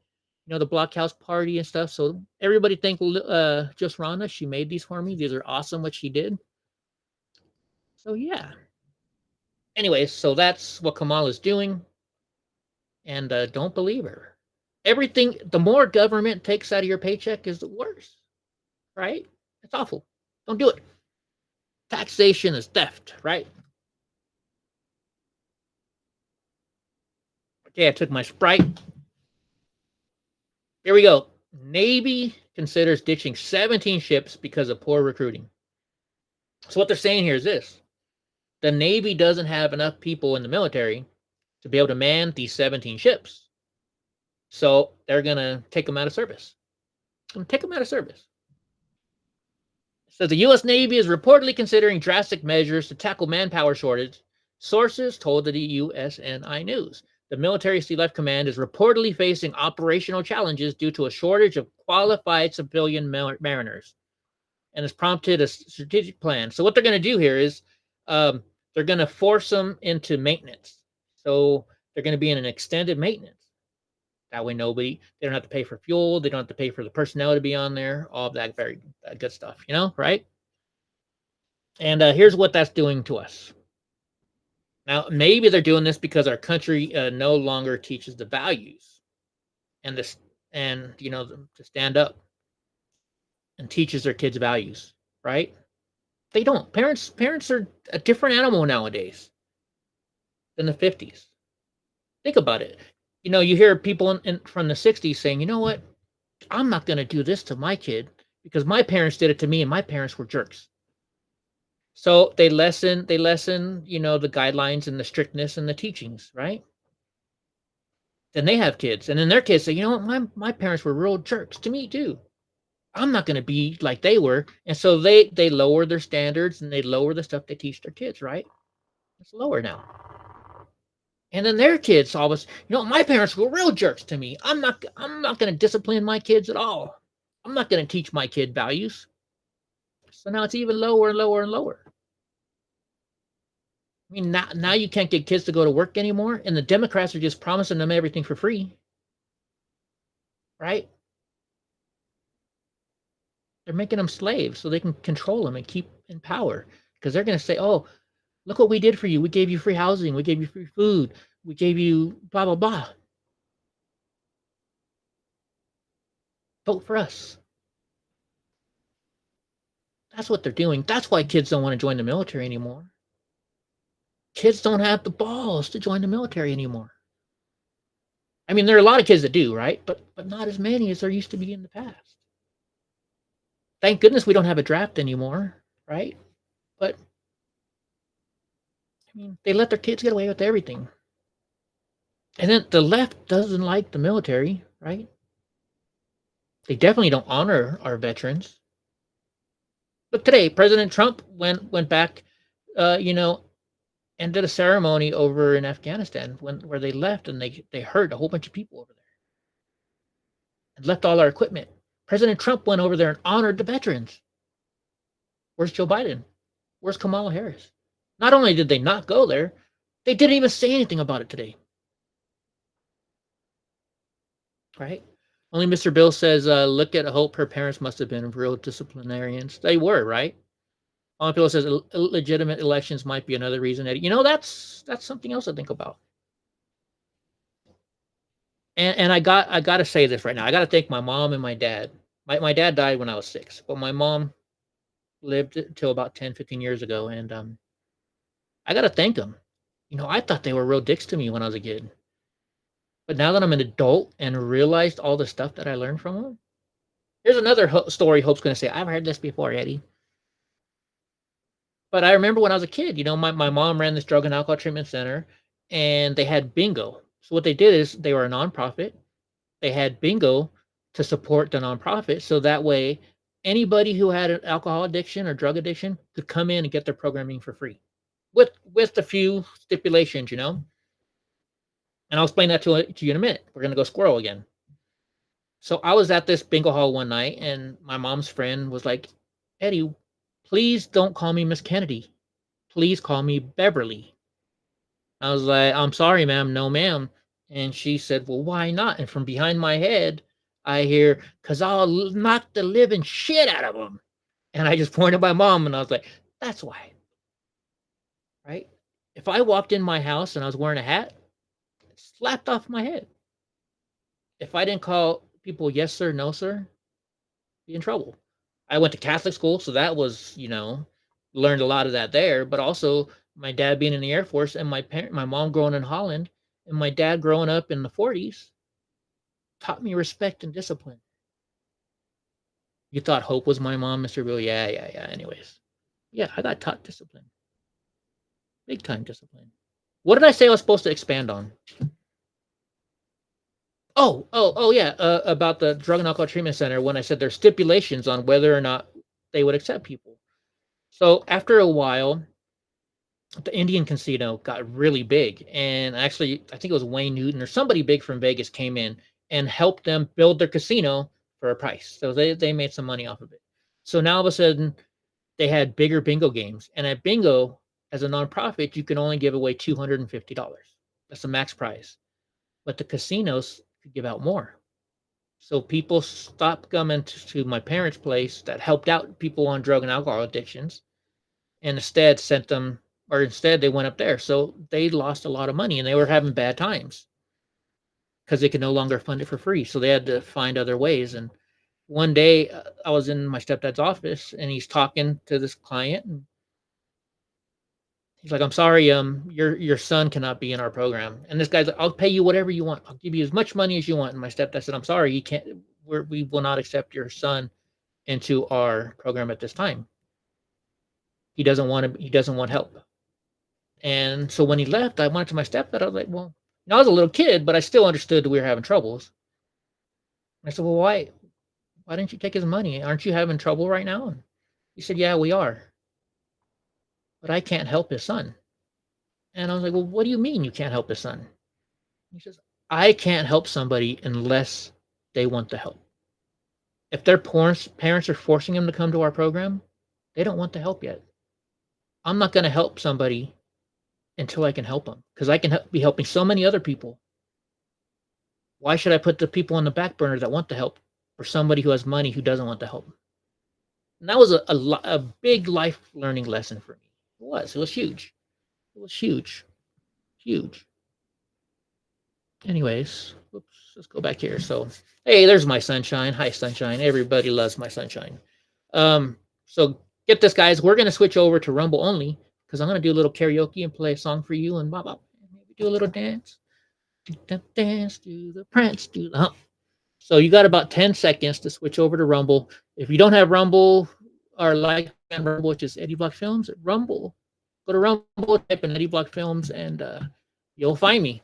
The Blockhouse Party and stuff. So everybody thank Just Rhonda. She made these for me. These are awesome what she did. So yeah. Anyways, so that's what Kamala's doing. And don't believe her. Everything, the more government takes out of your paycheck is the worse. Right? It's awful. Don't do it. Taxation is theft, right? Okay, I took my Sprite. Here we go. Navy considers ditching 17 ships because of poor recruiting. So what they're saying here is this. The Navy doesn't have enough people in the military to be able to man these 17 ships. So they're going to take them out of service. Take them out of service. So the U.S. Navy is reportedly considering drastic measures to tackle manpower shortage. Sources told the USNI News. The Military Sea Life Command is reportedly facing operational challenges due to a shortage of qualified civilian mariners, and has prompted a strategic plan. So what they're going to do here is they're going to force them into maintenance. So they're going to be in an extended maintenance. That way they don't have to pay for fuel. They don't have to pay for the personnel to be on there. All of that very good stuff, right? And here's what that's doing to us. Now, maybe they're doing this because our country no longer teaches the values and to stand up and teaches their kids values, right? They don't. Parents are a different animal nowadays than the 50s. Think about it. You hear people from the 60s saying, you know what? I'm not going to do this to my kid because my parents did it to me and my parents were jerks. So they lessen, the guidelines and the strictness and the teachings, right? Then they have kids, and then their kids say, you know what? My parents were real jerks to me too. I'm not going to be like they were. And so they lower their standards and they lower the stuff they teach their kids, right? It's lower now. And then their kids always, my parents were real jerks to me. I'm not going to discipline my kids at all. I'm not going to teach my kid values. So now it's even lower and lower and lower. I mean, now you can't get kids to go to work anymore, and the Democrats are just promising them everything for free. Right? They're making them slaves so they can control them and keep in power. Because they're going to say, oh, look what we did for you. We gave you free housing. We gave you free food. We gave you blah, blah, blah. Vote for us. That's what they're doing. That's why kids don't want to join the military anymore. Kids don't have the balls to join the military anymore. I mean, there are a lot of kids that do, right? But not as many as there used to be in the past. Thank goodness we don't have a draft anymore, right? But I mean, they let their kids get away with everything. And then the left doesn't like the military, right? They definitely don't honor our veterans. Look, today, President Trump went back, and did a ceremony over in Afghanistan where they left and they hurt a whole bunch of people over there and left all our equipment. President Trump went over there and honored the veterans. Where's Joe Biden? Where's Kamala Harris? Not only did they not go there, they didn't even say anything about it today. Right? Only Mr. Bill says, look at Hope. Her parents must have been real disciplinarians. They were, right? Only people says illegitimate elections might be another reason. That's something else to think about. And I got to say this right now. I got to thank my mom and my dad. My dad died when I was 6, but my mom lived until about 10, 15 years ago. And I got to thank them. I thought they were real dicks to me when I was a kid. But now that I'm an adult and realized all the stuff that I learned from them, here's another story Hope's going to say. I've heard this before, Eddie. But I remember when I was a kid, my mom ran this drug and alcohol treatment center, and they had bingo. So what they did is they were a nonprofit. They had bingo to support the nonprofit. So that way, anybody who had an alcohol addiction or drug addiction could come in and get their programming for free with a few stipulations, And I'll explain that to you in a minute. We're going to go squirrel again. So I was at this bingo hall one night, and my mom's friend was like, Eddie, please don't call me Miss Kennedy. Please call me Beverly. I was like, I'm sorry, ma'am. No, ma'am. And she said, well, why not? And from behind my head, I hear, because I'll knock the living shit out of them. And I just pointed at my mom, and I was like, that's why. Right? If I walked in my house and I was wearing a hat, it slapped off my head. If I didn't call people yes, sir, no, sir, be in trouble. I went to Catholic school, so that was, learned a lot of that there. But also, my dad being in the Air Force and my mom growing in Holland and my dad growing up in the 40s taught me respect and discipline. You thought Hope was my mom, Mr. Bill? Yeah. Anyways, yeah, I got taught discipline. Big time discipline. What did I say I was supposed to expand on? Oh, yeah. About the drug and alcohol treatment center, when I said there's stipulations on whether or not they would accept people. So after a while, the Indian casino got really big, and actually, I think it was Wayne Newton or somebody big from Vegas came in and helped them build their casino for a price. So they made some money off of it. So now all of a sudden, they had bigger bingo games, and at bingo, as a nonprofit, you can only give away $250. That's the max prize. But the casinos could give out more. So people stopped coming to my parents' place that helped out people on drug and alcohol addictions, and instead sent them, or instead they went up there. So they lost a lot of money, and they were having bad times because they could no longer fund it for free. So they had to find other ways. And one day I was in my stepdad's office, and he's talking to this client, and he's like, "I'm sorry, your son cannot be in our program." And this guy's like, "I'll pay you whatever you want. I'll give you as much money as you want." And my stepdad said, "I'm sorry, he can't. We will not accept your son into our program at this time. He doesn't want to. He doesn't want help." And so when he left, I went to my stepdad. I was like, "Well, I was a little kid, but I still understood that we were having troubles." And I said, "Well, why? Why didn't you take his money? Aren't you having trouble right now?" And he said, "Yeah, we are, but I can't help his son." And I was like, "Well, what do you mean you can't help his son?" He says, "I can't help somebody unless they want the help. If their parents are forcing them to come to our program, they don't want the help yet. I'm not going to help somebody until I can help them, because I can be helping so many other people. Why should I put the people on the back burner that want the help for somebody who has money who doesn't want the help?" And that was a big life learning lesson for me. It was huge. It was huge. Anyways, let's go back here. So, hey, there's my sunshine. Hi, sunshine. Everybody loves my sunshine. So get this, guys. We're gonna switch over to Rumble only, because I'm gonna do a little karaoke and play a song for you, and maybe do a little dance. Do the dance, do the prance, do the hump. So you got about 10 seconds to switch over to Rumble. If you don't have Rumble or like Rumble, which is Eddie Block Films, Rumble, go to Rumble, type in Eddie Block Films, and you'll find me.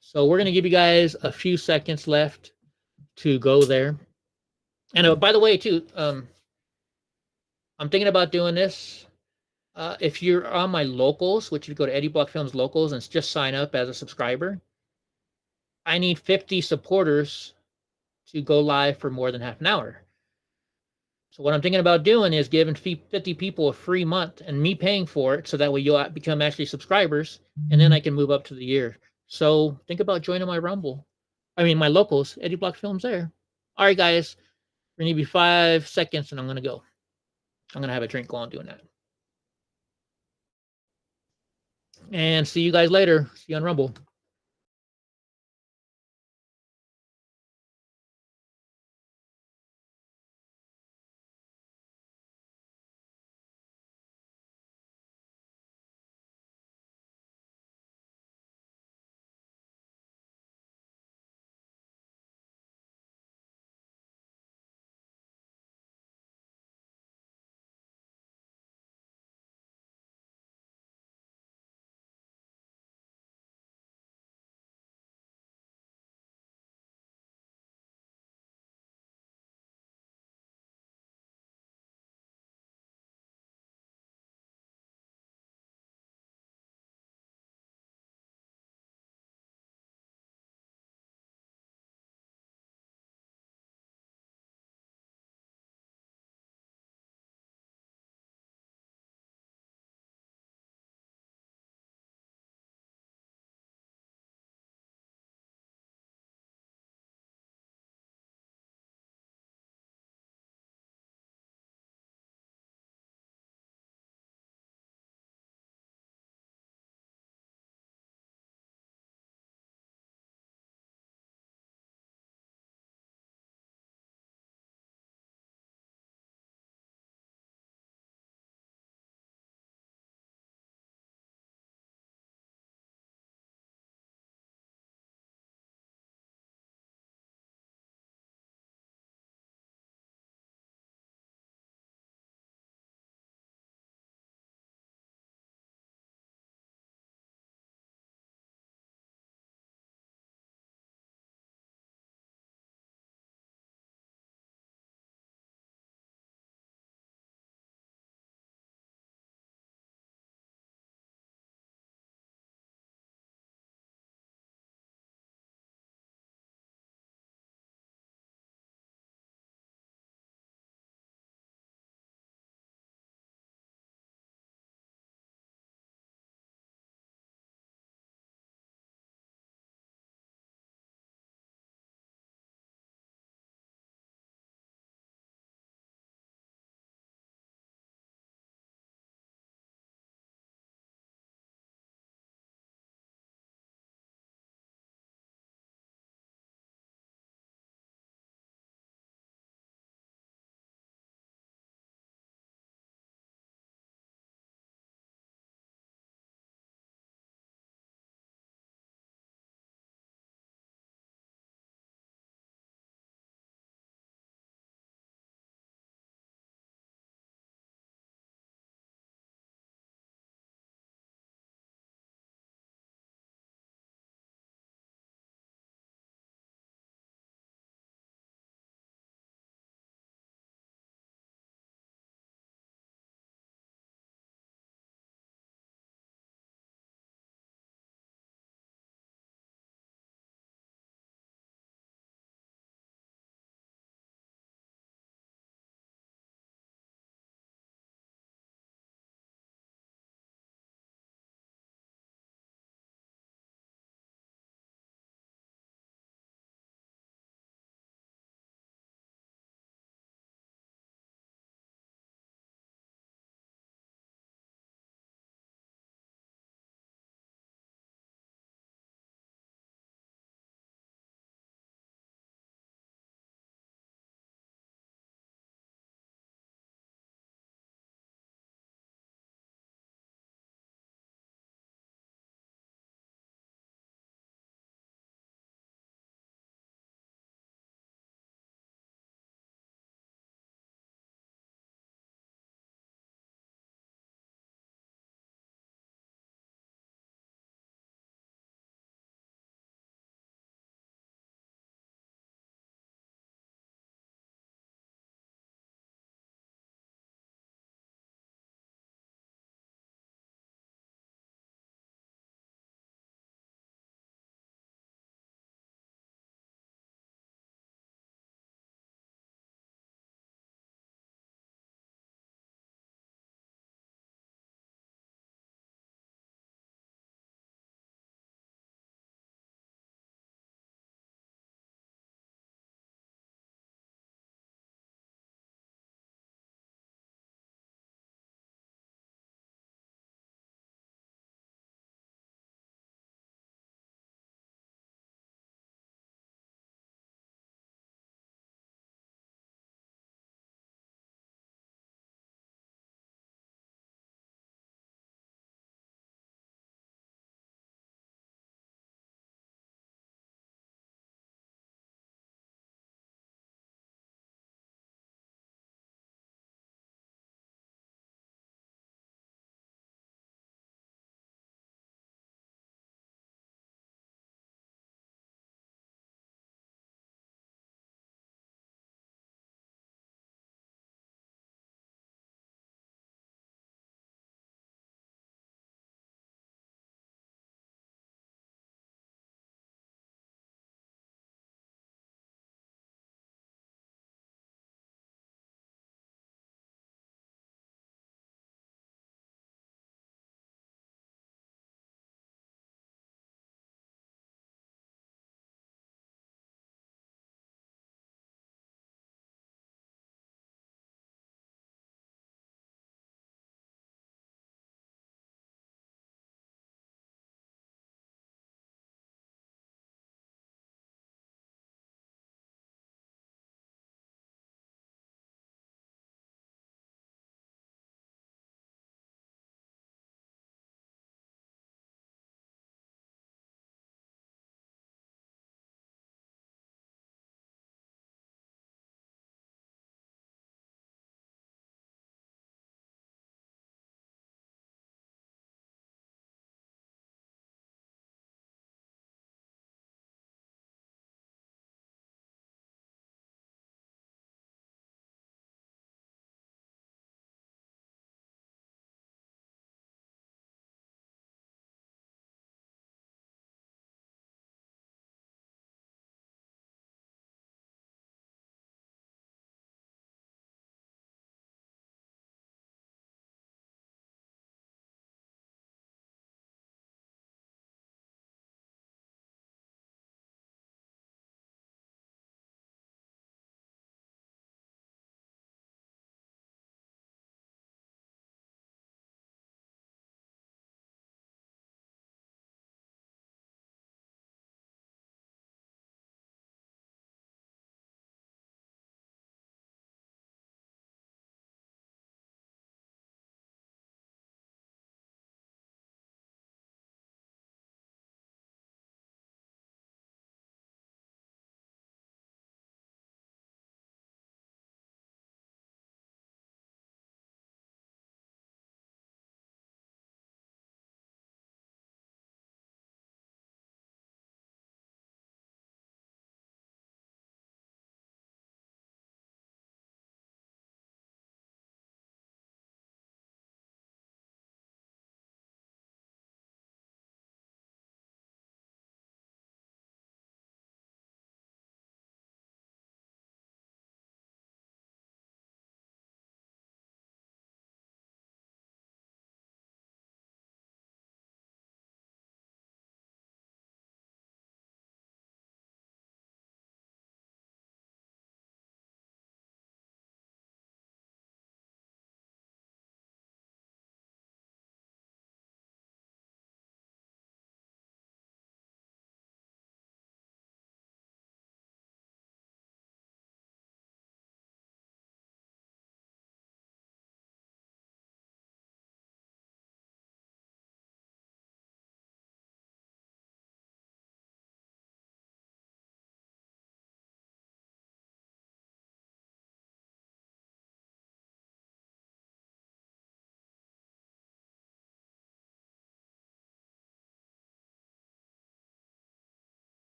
So we're going to give you guys a few seconds left to go there. And by the way, too, I'm thinking about doing this. If you're on my locals, which you go to Eddie Block Films locals and just sign up as a subscriber, I need 50 supporters to go live for more than half an hour. So what I'm thinking about doing is giving 50 people a free month and me paying for it, so that way you'll become actually subscribers, and then I can move up to the year. So think about joining my Rumble. My locals, Eddie Block Films there. All right, guys, we're going to be 5 seconds, and I'm going to go. I'm going to have a drink while I'm doing that. And see you guys later. See you on Rumble.